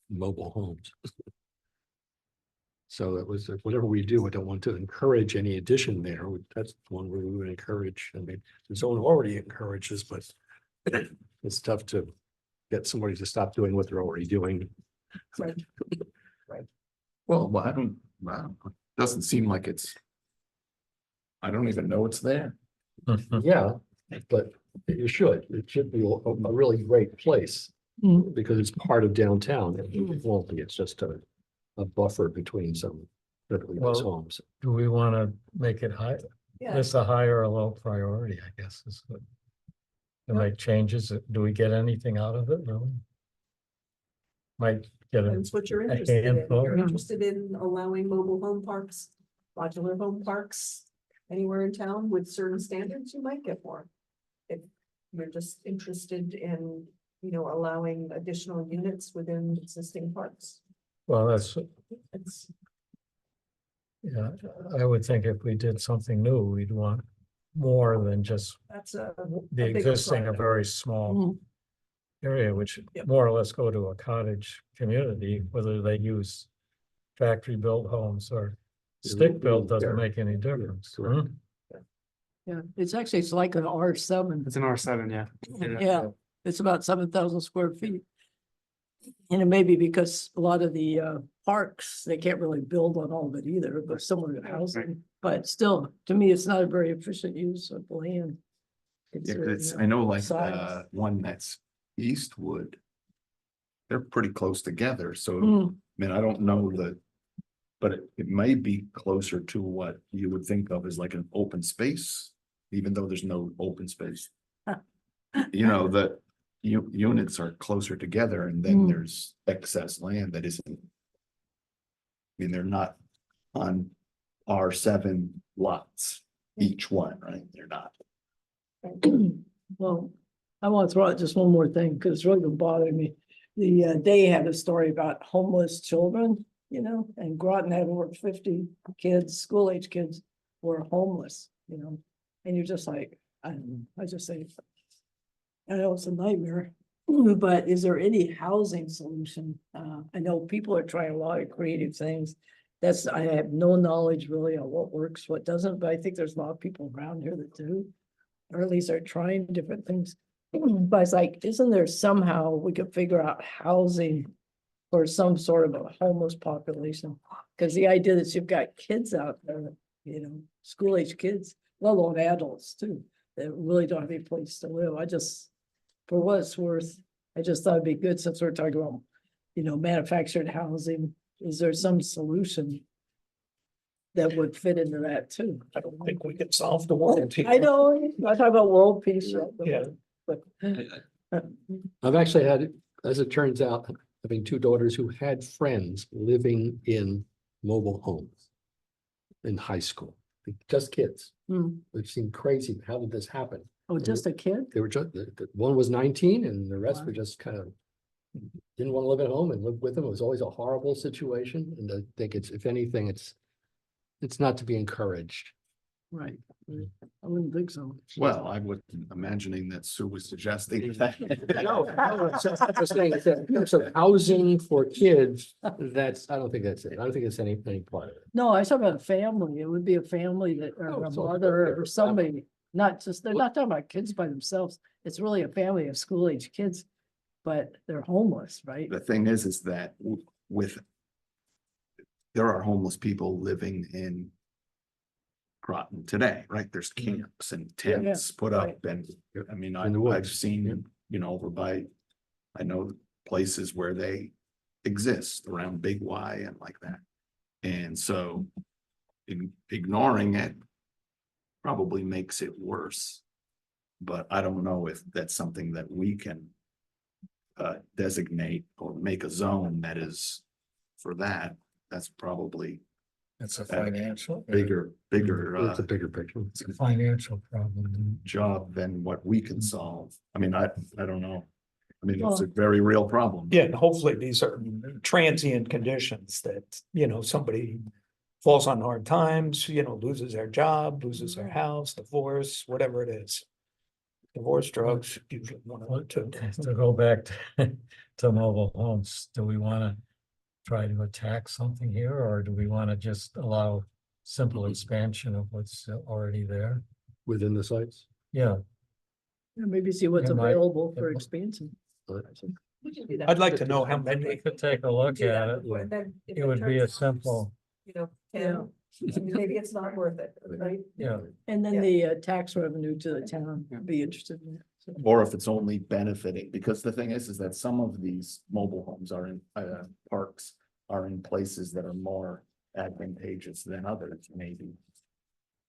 mobile homes. So that was, whatever we do, I don't want to encourage any addition there. That's one where we would encourage. I mean, the zone already encourages, but it's tough to get somebody to stop doing what they're already doing. Well, I don't, wow, doesn't seem like it's. I don't even know it's there. Yeah, but it should be a really great place. Mm. Because it's part of downtown. It won't be, it's just a buffer between some really nice Well, homes. Do we want to make it high, Yeah, this a high or a low priority, I guess is what. To make changes, do we get anything out of it, really? Might get a, that's what you're interested in. handful. You're interested in allowing mobile home parks, modular home parks anywhere in town with certain standards, you might get more. If you're just interested in, allowing additional units within existing parks. well, that's, It's, yeah, I would think if we did something new, we'd want more than just that's a. the a big existing, a product. very small Mm. area, which Yep. more or less go to a cottage community, whether they use factory-built homes or stick-built doesn't make any difference. correct. Hmm? Yeah, it's like an R7. It's an R7, yeah. Yeah, it's about 7,000 square feet. And it may be because a lot of the parks, they can't really build on all of it either, but similar to housing. But still, to me, it's not a very efficient use of land. Yeah, considering, it's, you I know like size. one that's Eastwood. They're pretty close together, so, I Mm, mean, I don't know that. But it may be closer to what you would think of as like an open space, even though there's no open space. You know, that units are closer together and then Mm. there's excess land that isn't. I mean, they're not on R7 lots, each one, right? They're not. Well, I want to throw out just one more thing, because it's really been bothering me. The day had a story about homeless children, and Groton had over 50 kids, school-age kids were homeless, and you're just like, I don't know, I just say, I know it's a nightmare, but is there any housing solution? I know people are trying a lot of creative things. I have no knowledge really on what works, what doesn't, but I think there's a lot of people around here that do. Or at least are trying different things. But it's like, isn't there somehow we could figure out housing for some sort of a homeless population? Because the idea that you've got kids out there, school-age kids, let alone adults too, that really don't have any place to live. For what it's worth, I just thought it'd be good since we're talking about, manufactured housing. Is there some solution that would fit into that too? I don't think we can solve the world. here. I know, I talk about world peace. Yeah. But. I've actually had, as it turns out, having two daughters who had friends living in mobile homes in high school, just kids. Hmm. It seemed crazy. How did this happen? Oh, just a kid? They were just, one was 19 and the rest Wow. were just kind of didn't want to live at home and live with them. It was always a horrible situation. And I think if anything, it's not to be encouraged. Right. I wouldn't think so. Well, I was imagining that Sue was suggesting that. No, it's just saying that in terms of housing for kids, I don't think that's it. I don't think it's any part of it. No, I talk about a family. It would be a family that, or Oh, a it's all mother or different. somebody, they're not talking about kids by themselves. It's really a family of school-age kids, but they're homeless, right? The thing is that with. There are homeless people living in. Groton today, right? There's camps and tents put up and, I mean, In the I've woods, seen, you know, over by, I know places where they exist around Big Y and like that. And so ignoring it probably makes it worse. But I don't know if that's something that we can designate or make a zone that is for that. That's probably It's a financial. bigger It's a bigger picture. It's a financial problem. job than what we can solve. I mean, I don't know. I mean, it's a Well- very real problem. Yeah, and hopefully these are transient conditions that, you know, somebody falls on hard times, you know, loses their job, loses their house, divorce, whatever it is. Divorce, drugs, usually one of the two. To go back to mobile homes, do we want to try to attack something here, or do we want to just allow simple expansion of what's already there? Within the sites. Yeah, Yeah, maybe see what's It might- available it for might- expansion. We can do that. I'd like to know how we many, could take a look Do that at it. before, and then if It would be a turns out, simple, You know, Yeah. I mean, maybe it's not worth it, right? yeah, And then Yeah. the tax revenue to the town, be interested in that. So, Or if it's only benefiting, because the thing is that some of these mobile homes are in, parks are in places that are more advantageous than others, maybe.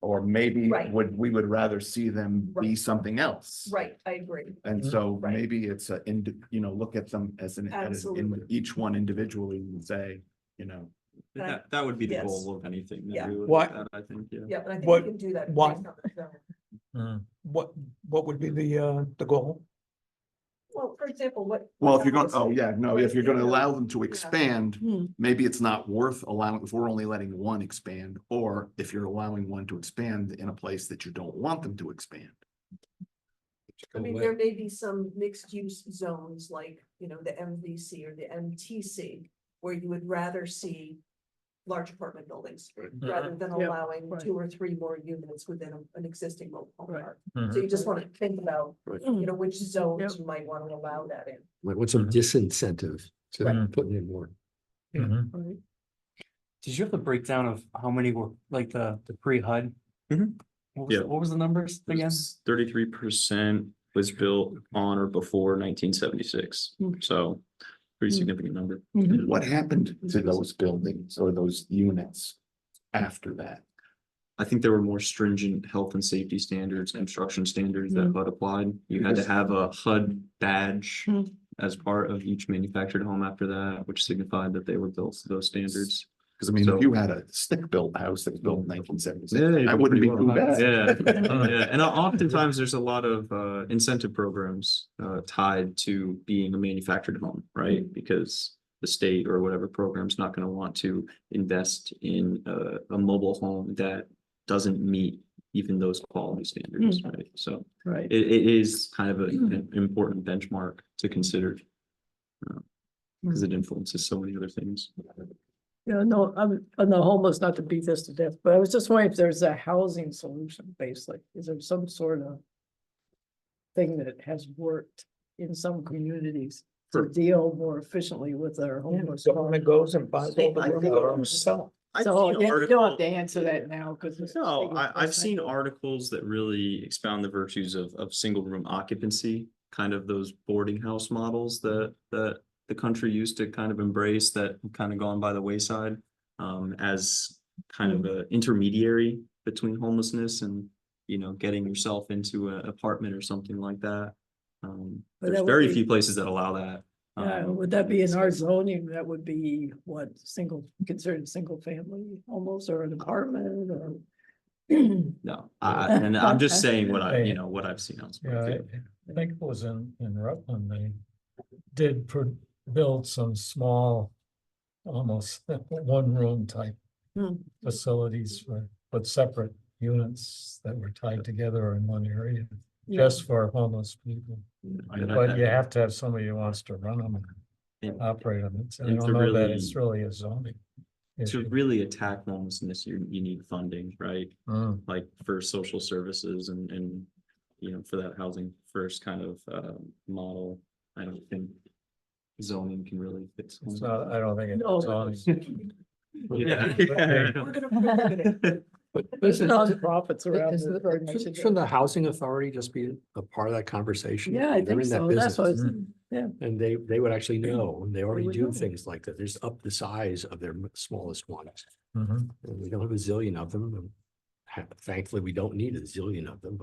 Or maybe Right. we would rather see them be Right. something else. Right, I agree. And so Right. maybe it's you know, look at them as Absolutely. each one individually and say, you know, That would be the Yes. goal of anything. that Yeah. we would What- look at, I think, yeah. Yeah, but I think What- we can do that. what- based on the zone. mm, what would be the goal? Well, for example, what? well, if you're going, what oh, yeah, no, if you're gonna allow them to Yeah. expand, Hmm. maybe it's not worth allowing, if we're only letting one expand, or if you're allowing one to expand in a place that you don't want them to expand. I mean, there may be some mixed use zones like, you know, the MVC or the MTC, where you would rather see large apartment buildings, rather than Yeah, allowing right. 2 or 3 more units within an existing mobile home Right. park. mhm. So you just want to think about, Right. you know, which Yep. zones you might want to allow that in. Like, what's some disincentive to Right. putting in more? Mhm. Right. Did you have the breakdown of how many were like the pre-HUD? Mhm. Yeah. What was the numbers again? 33% was built on or before 1976, Hmm. so pretty Hmm. significant number. Mhm. What happened to those buildings or those units after that? I think there were more stringent health and safety standards, construction standards that Mm. HUD applied. You had to have a HUD badge Mm. as part of each manufactured home after that, which signified that they were built to those standards. Because I mean, So- if you had a stick-built house that was built in 1976, Yeah, that wouldn't be too bad. Yeah, yeah, and oftentimes there's a lot of incentive programs tied to being a manufactured home, right? Because the state or whatever program's not gonna want to invest in a mobile home that doesn't meet even those quality standards, right? So Right. it is kind of an important benchmark to consider. Because it influences so many other things. Yeah, no, I'm the homeless, not to beat this to death, but I was just wondering if there's a housing solution, basically, is there some sort of thing that has worked in some communities to Sure. deal more efficiently with our homeless? Government goes and buys all the I think- rooms, sell. I've So seen you don't have article- to answer that now, because. No, I've seen articles that really expound the virtues of single room occupancy, kind of those boarding house models that the country used to kind of embrace that have kind of gone by the wayside. As kind of an intermediary between homelessness and, you know, getting yourself into an apartment or something like that. But There's that would very be- few places that allow that. Would that be in our zoning? That would be what, considered single family almost, or an apartment, or? No, and I'm just saying what I, you know, what I've seen Yeah, elsewhere. I think it was in Rutland, they did build some small, almost one-room type Hmm. facilities but separate units that were tied together in one area, Yeah. just for homeless people. And But you have to have somebody who wants to run them and and- operate them. I and don't to know that really- it's really a zoning To issue. really attack homelessness, you need funding, right? Mm, Like for social services and, you know, for that housing first kind of model. I don't think zoning can really fix. It's not, I don't think No. it's zoning. Yeah. We're gonna prohibit it. But There's listen, nonprofits around. is that very much shouldn't the housing authority just be a part of that conversation? Yeah, I They're think in that so. That's what I was, business. yeah. And they would actually know, and they already would do know. things like that. There's up the size of their smallest ones. Mhm. And we don't have a zillion of them. And thankfully, we don't need a zillion of them,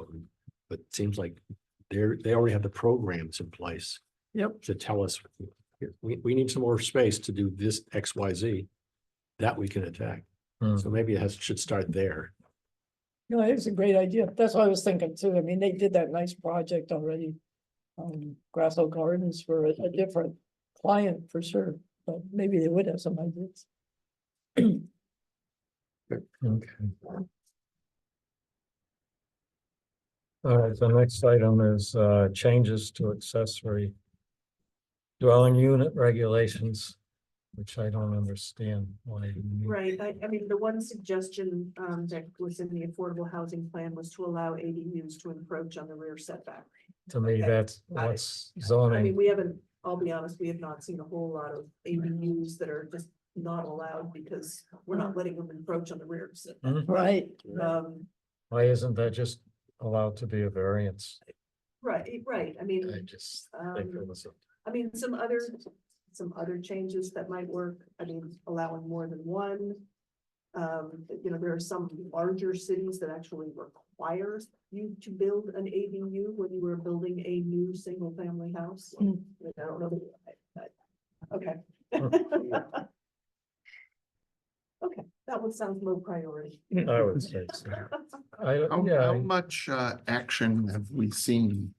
but it seems like they already have the programs in place Yep. to tell us, "Here, we need some more space to do this X, Y, Z. That we can attack. Hmm. So maybe should start there. No, it's a great idea. That's what I was thinking too. I mean, they did that nice project already. Grasso Gardens for a different client for sure, but maybe they would have some ideas. Okay. All right, the next item is changes to accessory dwelling unit regulations, which I don't understand why. you need- Right, I mean, the one suggestion that was in the affordable housing plan was to allow ADUs to encroach on the rear setback. To me, Okay. that's what's I mean, zoning. we haven't, I'll be honest, we have not seen a whole lot of ADUs that are just not allowed because we're not letting them encroach on the rear setback. Mhm. Right. Why isn't that just allowed to be a variance? Right, I I mean, just think it was. I mean, some other changes that might work, I mean, allowing more than one. You know, there are some larger cities that actually require you to build an ADU when you were building a new single family house. Mm. I don't know. Okay. Okay, that one sounds low priority. I would say so. How Yeah, much action have we seen?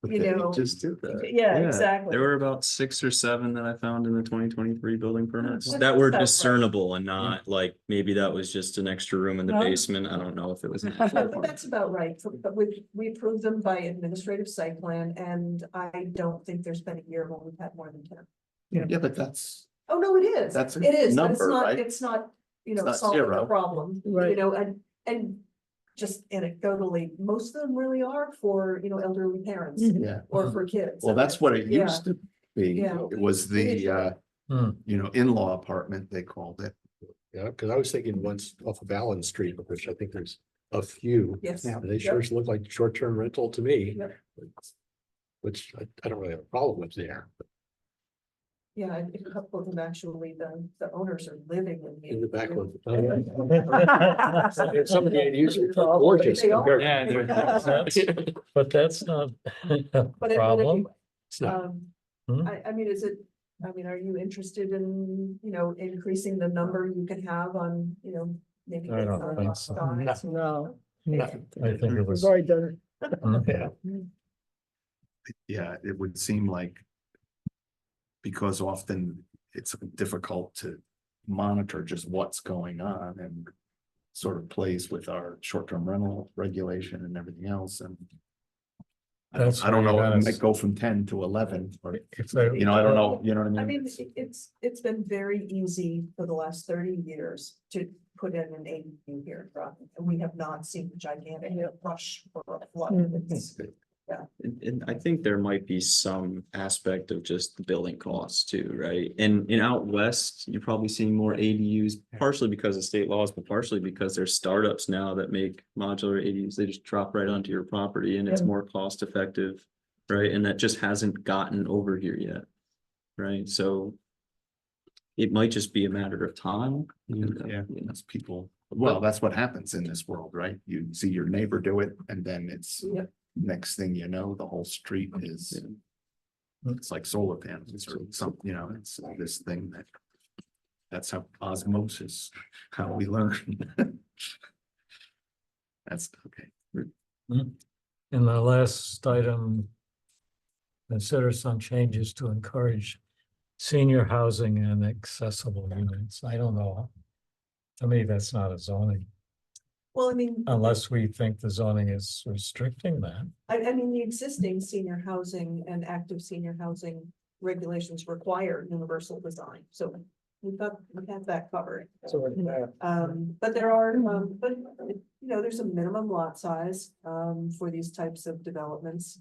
with You that? know, Just did that. Yeah, exactly. There were about 6 or 7 that I found in the 2023 building permits That's that were about right. discernible and not like, maybe that was just an extra room in the No. basement. I don't know if it was. an Yeah, actual but farm. that's about right, but we approved them by administrative site plan, and I don't think there's been a year when we've had more than 10. Yeah, but that's, Oh, no, it is. That's a It is, but number, right? it's not, you It's know, not solving the zero. problem, you Right. know, and just anecdotally, most of them really are for, you know, elderly parents Mhm. yeah. or for kids. Well, that's what it Yeah. used to be. Yeah. It was the, Hmm. in-law apartment, they called it. Yeah, because I was thinking once off of Allen Street, which I think there's a few. Yes. And they sure look like short-term rental to me. Yep. Which I don't really have a problem with there. But Yeah, I think a couple of them actually, the owners are living in the back one. Yeah. Some of the ADUs are gorgeous They are. compared. Yeah, they're- But that's not a But problem. anyway, It's not. Hmm? I mean, are you interested in, you know, increasing the number you can have on, you know, maybe? I don't on think so. size? No, I think it we've was. already done Hmm. Yeah. Yeah, it would seem like. Because often it's difficult to monitor just what's going on and. Sort of plays with our short-term rental regulation and everything else and. That's I don't where know, you it gotta- might go from 10 to 11, or, If they, you know, I don't know, you know what I I mean? mean, it's been very easy for the last 30 years to put in an ADU here in Groton, and we have not seen the gigantic rush for a flood. Mhm. It's- And I think there might be some aspect of just the building costs too, right? And out west, you're probably seeing more ADUs, partially because of state laws, but partially because there's startups now that make modular ADUs. They just drop right onto your property and it's Yeah. more cost effective, right? And that just hasn't gotten over here yet, right? So it might just be a matter of time. Yeah, that's people, well, that's what happens in this world, right? You see your neighbor do it and then it's. Yep. Next thing you know, the whole street is. It's like solar panels or some, you know, it's this thing that. That's how osmosis, how we learn. That's okay. in the last item. Consider some changes to encourage senior housing and accessible units. I don't know. To me, that's not a zoning, Well, I mean. unless we think the zoning is restricting that. I mean, the existing senior housing and active senior housing regulations require universal design, so we have that covered. But there are, but, you know, there's a minimum lot size, for these types of developments.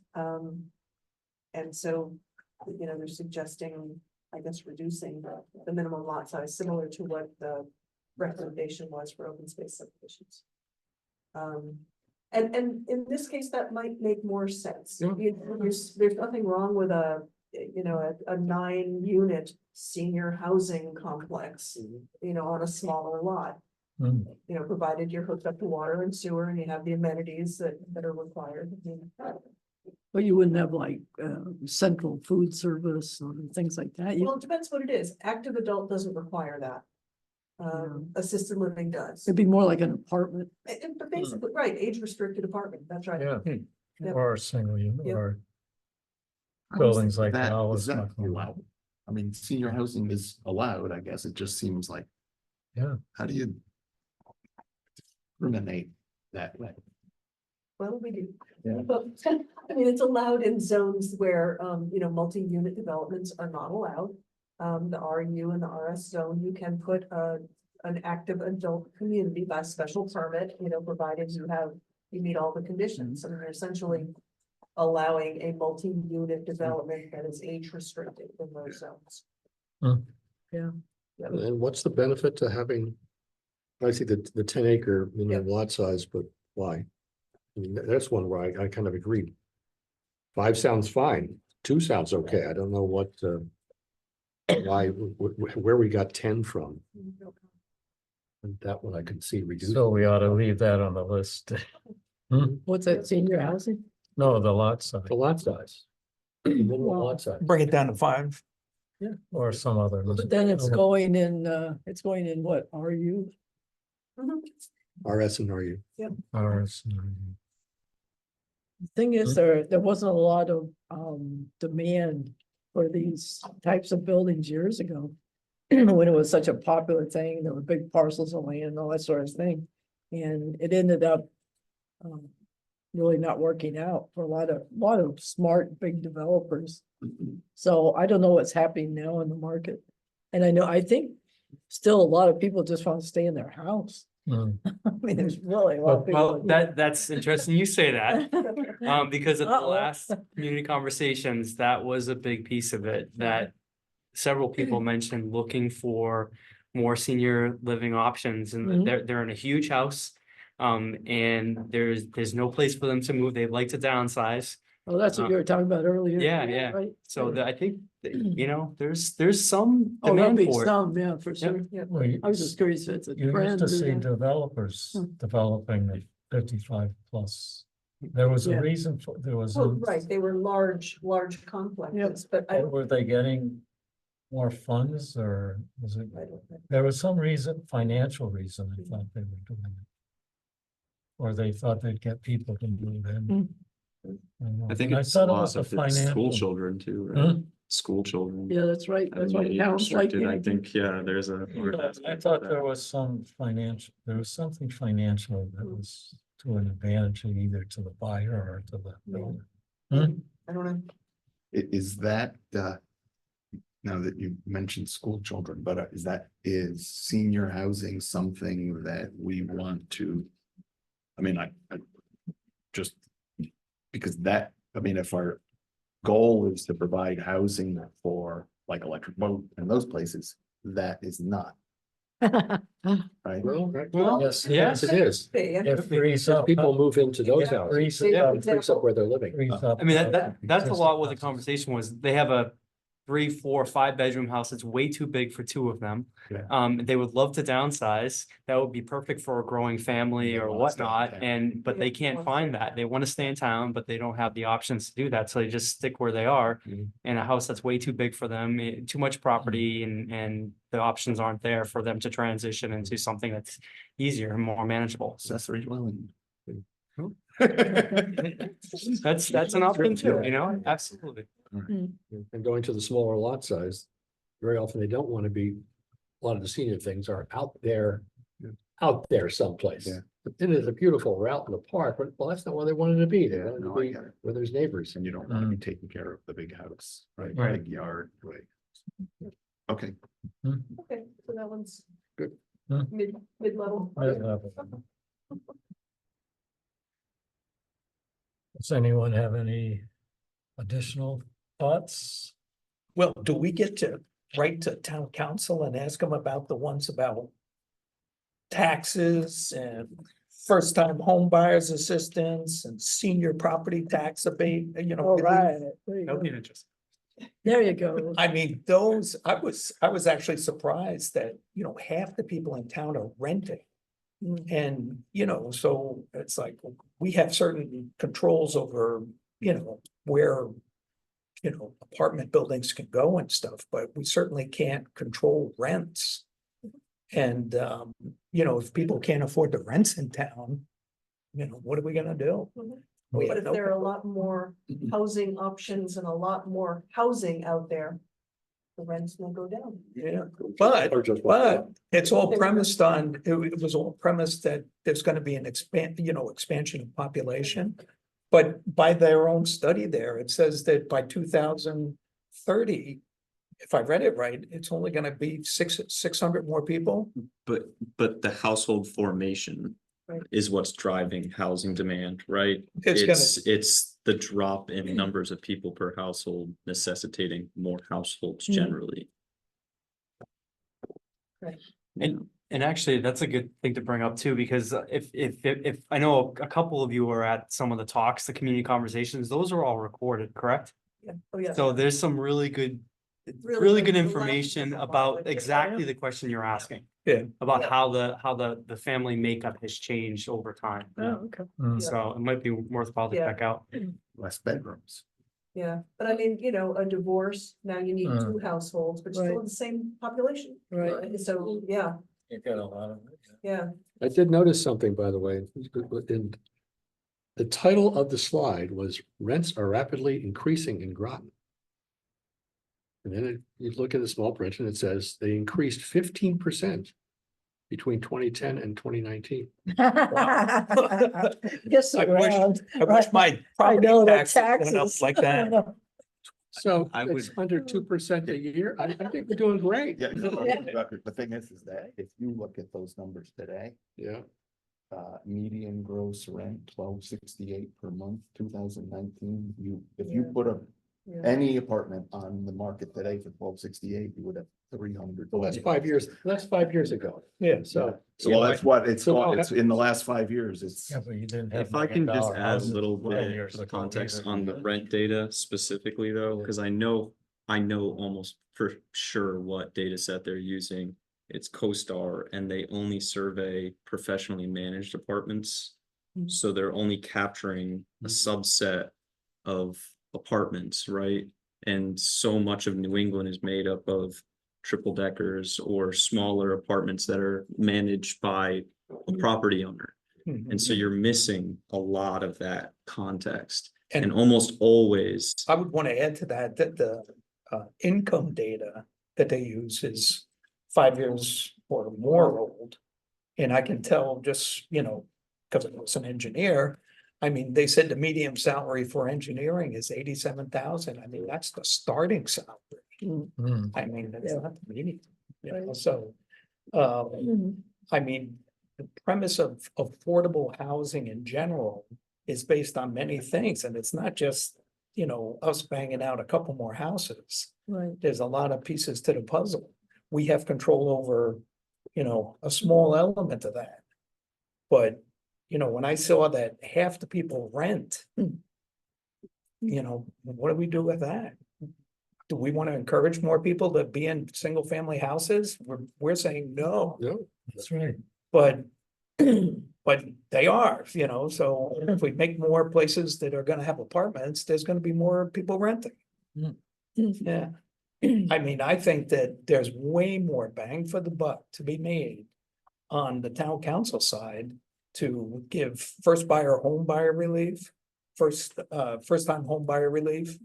And so, you know, they're suggesting, I guess, reducing the minimum lot size, similar to what the recommendation was for open space subdivisions. And in this case, that might make more sense. Yeah. There's nothing wrong with a 9-unit senior housing complex, on a smaller lot. Hmm. Provided you're hooked up to water and sewer and you have the amenities that are required. But you wouldn't have like, central food service or things like that. Well, it depends what it is. Active adult doesn't require that. Assisted living does. It'd be more like an apartment. But basically, right, age restricted apartment, that's right. Yeah, Yep. or a single unit, Yep. or How is buildings like that- ours. is that allowed? I mean, senior housing is allowed, I guess. It just seems like. Yeah. How do you discriminate that way? Well, we do. Yeah. But, I mean, it's allowed in zones where, multi-unit developments are not allowed. The RU and the RS zone, you can put an active adult community by special permit, provided you meet all the conditions. And you're essentially allowing a multi-unit development that is age restricted in those zones. And what's the benefit to having? I see the 10-acre, Yeah. lot size, but why? I mean, that's one where I kind of agreed. 5 sounds fine, 2 sounds okay, I don't know what, why, where we got 10 from, and that one I could see reduced. So we ought to leave that on the list. What's that, senior housing? No, the lot size, The lot size. Minimum lot size. Bring it down to 5. or some other. But then it's going in what, RU? RS and RU. Ours. The thing is, there wasn't a lot of demand for these types of buildings years ago. When it was such a popular thing, there were big parcels of land and all that sort of thing. And it ended up really not working out for a lot of smart, big developers. So I don't know what's happening now in the market. And I think still a lot of people just want to stay in their house. Hmm. I mean, there's really a lot of people. Well, that's interesting you say that, because at the Uh-oh. last community conversations, that was a big piece of it, that several people mentioned looking for more senior living options, and Mhm. they're in a huge house. And there's no place for them to move. They'd like to downsize. Oh, that's what you were talking about earlier. Yeah. Right? So I think, that, there's some Oh, there'll demand be for it. some, yeah, for sure. Well, I was just curious if it's a You used trend. to or see not. developers Hmm. developing the 55 plus. There was a Yeah. reason for, there was. Well, a- right, they were large complexes, but I Were they getting more funds, or was it, don't know. there was some reason, financial reason, I thought they were doing it. Or they thought they'd get people to move in. don't know. I think And it's thought a it lot was the of it's school financial. children too, Hmm? right? School children. Yeah, that's right. That's why having the age town's like. restricted, I think, yeah, there's a. large I aspect thought of there that. was there was something financial that was to an advantage either to the buyer or to the builder. I don't know. Is that, now that you mentioned school children, but is senior housing something that we want to? I mean, I just, because if our goal is to provide housing for like electric boat and those places, that is not, right? Well, Yes, yes, it is. It frees up. People move into those Yeah. houses, frees Yeah. up- it frees up where they're living. frees up, I mean, that's a existing lot what the houses. conversation was. They have a 3, 4, 5 bedroom house. It's way too big for 2 of them. Yeah. They would love to downsize. That would be perfect for a growing family They or wanna stay in whatnot. town. But they can't find that. They want to stay in town, but they don't have the options to do that. So they just stick where they are Mhm. in a house that's way too big for them, too much property, and the options aren't there for them to transition into something that's easier and more manageable. So Accessory dwelling. that's an option too, absolutely. And going to the smaller lot size, very often they don't want to be, a lot of the senior things are out there someplace. Yeah. But then there's a beautiful route in the park, but well, that's not where they wanted to be. They wanted No, to I be get it. where there's neighbors. And you don't want to be taking care of the big house, right? Right. Big yard, right? Okay, Okay, so that one's Good. mid-level. Mid-level. Does anyone have any additional thoughts? Well, do we get to write to town council and ask them about the ones about taxes and first-time home buyers assistance and senior property tax abate, All right. There you go. Nobody interested. There you go. I mean, those, I was actually surprised that, half the people in town are renting. Mm. And, so it's like, we have certain controls over, where, apartment buildings can go and stuff, but we certainly can't control rents. And, if people can't afford the rents in town, what are we gonna do? We But have if there are a no- lot more housing options and a lot more housing out there, the rents will go down. Yeah, Or just but it's all premised on, it was all premised that there's gonna be an expansion of population. But by their own study there, it says that by 2030, if I read it right, it's only gonna be 600 more people. But the household formation Right. is what's driving housing demand, right? It's It's the drop in numbers of people per household necessitating more households Mm. generally. Right. And actually, that's a good thing to bring up too, because if I know a couple of you were at some of the talks, the community conversations, those are all recorded, correct? Yeah, oh, yeah. So there's some really good Really good good information lessons about about it. exactly the question you're asking. Yeah. About Yeah. how the family makeup has changed over time. Oh, okay. Mm. So it might be worthwhile to Yeah. check out. Less bedrooms. Yeah, but I mean, a divorce, now you need Mm. 2 households, but still Right. the same population. Right. So, yeah, You got a lot of it. yeah. I did notice something, by the way, in the title of the slide was rents are rapidly increasing in Groton. And then you look at the small print and it says they increased 15% between 2010 and 2019. Yes, I wish- around. I wish my I property know the taxes went up taxes. like I that. know. So I it's under 2% a year. I think we're doing great. Yeah, Yeah. the thing is that if you look at those numbers today, Yeah, median gross rent, 1268 per month, 2019, if you Yeah. put Yeah. any apartment on the market today for 1268, you would have 300. well, that's 5 years, that's 5 years ago. Yeah, So, Well, that's what it's, So what it's in the last 5 years, it's. Yeah, but you didn't have. If I can just $1,000,000 add a houses little 10 bit years of ago context either. on the rent data specifically though, because I know almost for sure what data set they're using. It's CoStar and they only survey professionally managed apartments. Mhm. So they're only capturing a subset of apartments, right? And so much of New England is made up of triple deckers or smaller apartments that are managed by a property owner. And so you're missing a lot of that context. And And almost always, I would want to add to that, that the income data that they use is 5 years or more old. And I can tell just, because I was an engineer, I mean, they said the median salary for engineering is 87,000. I mean, that's the starting salary. Mm. I mean, that's Yeah. not the median, Right. so. Mhm. I mean, the premise of affordable housing in general is based on many things, and it's not just, us banging out a couple more houses. Right. There's a lot of pieces to the puzzle. We have control over, a small element of that. But, when I saw that half the people rent, what do we do with that? Do we want to encourage more people to be in single family houses? We're saying no. no, That's right. But, but they are, so if we make more places that are gonna have apartments, there's gonna be more people renting. Mhm. Yeah, I mean, I think that there's way more bang for the buck to be made on the town council side to give first home buyer relief, first time home buyer relief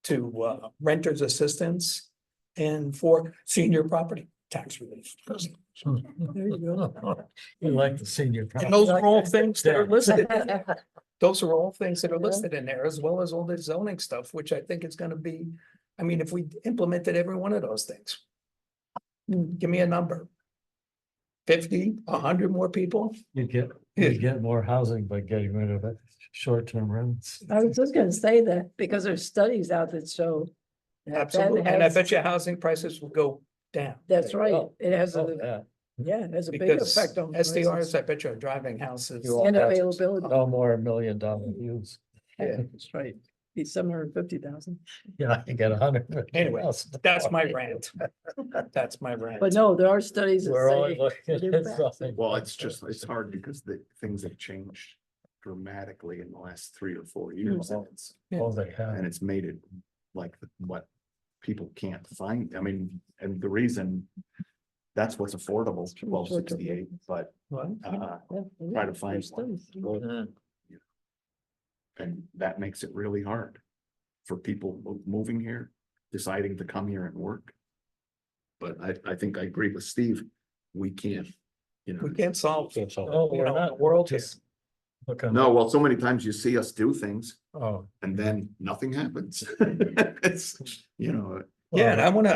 to renters assistance and for senior property tax relief. There you go. You like the senior. And those are all things that are Yeah. listed. Those are all things that are Yeah. listed in there, as well as all the zoning stuff, which I think is gonna be, I mean, if we implemented every one of those things. Mm. Give me a number. 50, 100 more people? You get more housing by getting rid of it, short-term rents. I was just gonna say that because there's studies out that show. that Absolutely, and I has- bet you housing prices will go down. That's They right. will. It has Oh, a yeah. Yeah, it has a big Because effect on. SDRs, prices I bet you are driving houses. And availability. No more $1 million views. Yeah. That's right. Be 750,000. Yeah, I get 100. Anyway, that's my rant. That's my rant. But no, there are studies that We're only say. looking it at impacts something. it. Well, it's hard because the things have changed dramatically in the last 3 or 4 years. And it's, Oh, they have. and it's made it like what people can't find. I mean, and the reason that's what's affordable, 1268, but What? uh, Yeah, try to find there's one. studies. and that makes it really hard for people moving here, deciding to come here and work. But I think I agree with Steve. We can't, you know. We can't solve. Oh, You we're know, not. the world is, Looking. No, well, so many times you see us do things Oh. and then nothing happens. It's, you know. yeah, and I wanna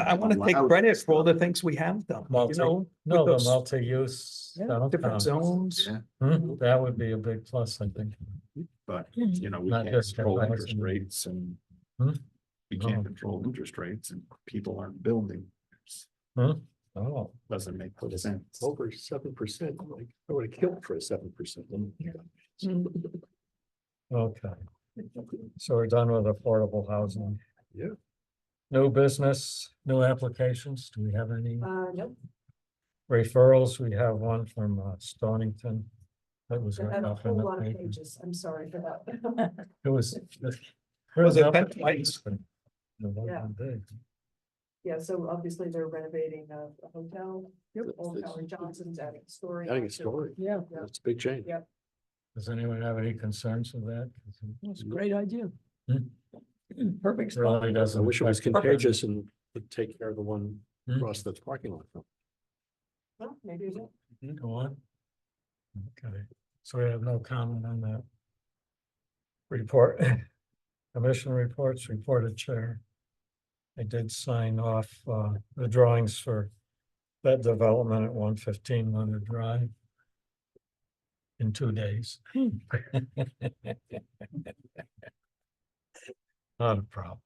take Allowed credit for all the stuff. things we have done, you Multi, know. no, with the those multi-use. different downtown. zones. Yeah, That would be a big plus, I think. but you know, we Not can't just control housing. interest rates and. Hmm? We can't Oh. control interest rates and people aren't building. Oh, Doesn't make sense. Over 7%, like, I would have killed for a 7%. okay. So we're done with affordable housing. Yeah. New business, new applications. Do we have any Nope. referrals? We have one from Stonington. That was They had written a up in whole the lot of paper. pages. I'm sorry for that. It was. Was it written up bent in- twice? It wasn't big. Yeah, so obviously they're renovating a hotel. Old Howard Johnson's adding a story. Adding a story, Yeah, that's a big change. Yeah. Does anyone have any concerns with that? 'Cause it's a great idea. Hmm. Perfect It spot. really I doesn't. wish it was affect- contagious and would take care of the one Hmm. across the parking lot. Well, maybe it will. Go on. Okay, so we have no comment on that. Report, commission reports, reported chair. I did sign off the drawings for that development at 115 Leonard Drive. In 2 days. Not a problem.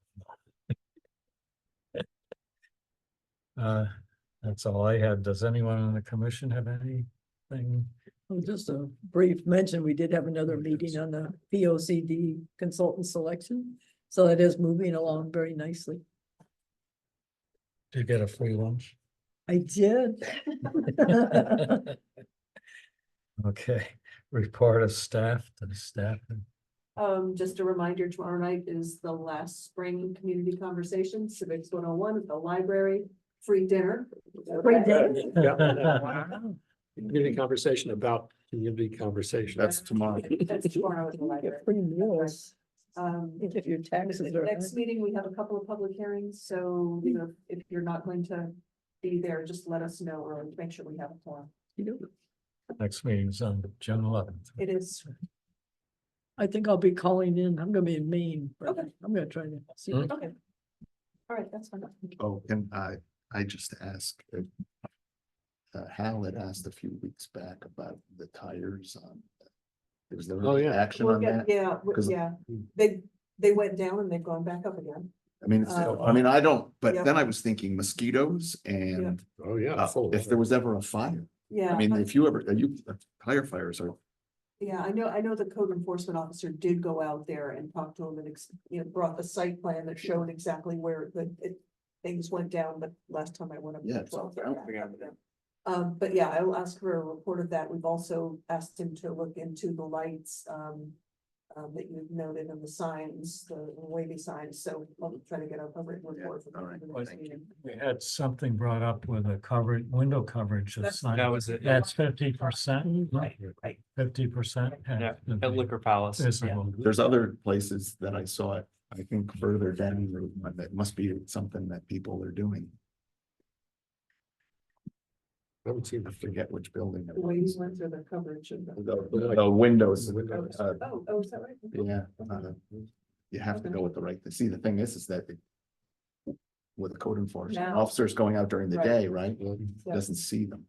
That's all I had. Does anyone on the commission have anything? Well, just a brief mention, we did have another meeting on the P O C D consultant selection. So that is moving along very nicely. Did you get a free lunch? I did. Okay, report of staff to the staff. Just a reminder, tomorrow night is the last spring community conversation, Civics 101 at the library, free dinner. Free dinner. Community conversation about community conversation. That's tomorrow. That's tomorrow at the You library. get free meals Um, if your taxes are. Next meeting, we have a couple of public hearings, so, you know, if you're not going to be there, just let us know or make sure we have a forum. Next meeting's on June 11th. It is, I think I'll be calling in. I'm gonna be in Maine, but Okay. I'm gonna try to see. Hmm. okay. All right, that's fine. Oh, and I just asked. Hal had asked a few weeks back about the tires on. Was there Oh, any yeah. action We'll on get, that? yeah, 'Cause- yeah, they went down and they've gone back up again. I mean, I don't, but Yeah. then I was thinking mosquitoes and Oh, yeah. full of if there water. was ever a fire. Yeah. I mean, if you ever, firefighters are, Yeah, I know the code enforcement officer did go out there and talk to him and, brought the site plan that showed exactly where things went down, but last time I went up. to yeah. it's 12. bouncing out of there. But yeah, I'll ask for a report of that. We've also asked him to look into the lights, that you've noted in the signs, the wavy signs, so I'll try to get a written report. all right. for the next meeting. We had something brought up with a coverage, window coverage. of That's- sign. That was it. Yeah. That's 50%. Right. 50%. Yeah, at Liquor Palace. Yeah. Visible. There's other places that I saw it, I think further down Route 1, that must be something that people are doing. I haven't seen I the forget which building. it The way you was. went through the coverage and the. The windows. The windows. Oh, is that right? Yeah, you have to go with the right, see, the thing is that with the code enforcement Now- officers going out during the Right. day, right? Yeah. Doesn't see them.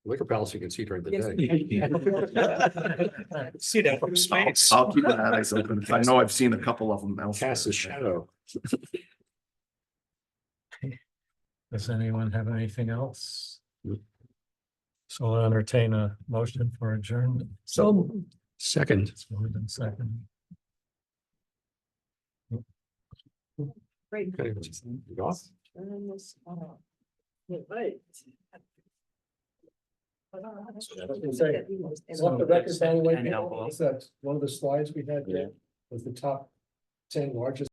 Liquor Palace you can see during the Yes. day. See that from space. I'll keep an eye open. I know I've seen a couple of them elsewhere. Cast a shadow. Does anyone have anything else? So I'll entertain a motion for adjournment. So Second. It's moved in second. Great. Okay. You off? Turn this off. right. Off the record, by the way, And Bill, elbow. was that one of the slides we had Yeah. was the top 10 largest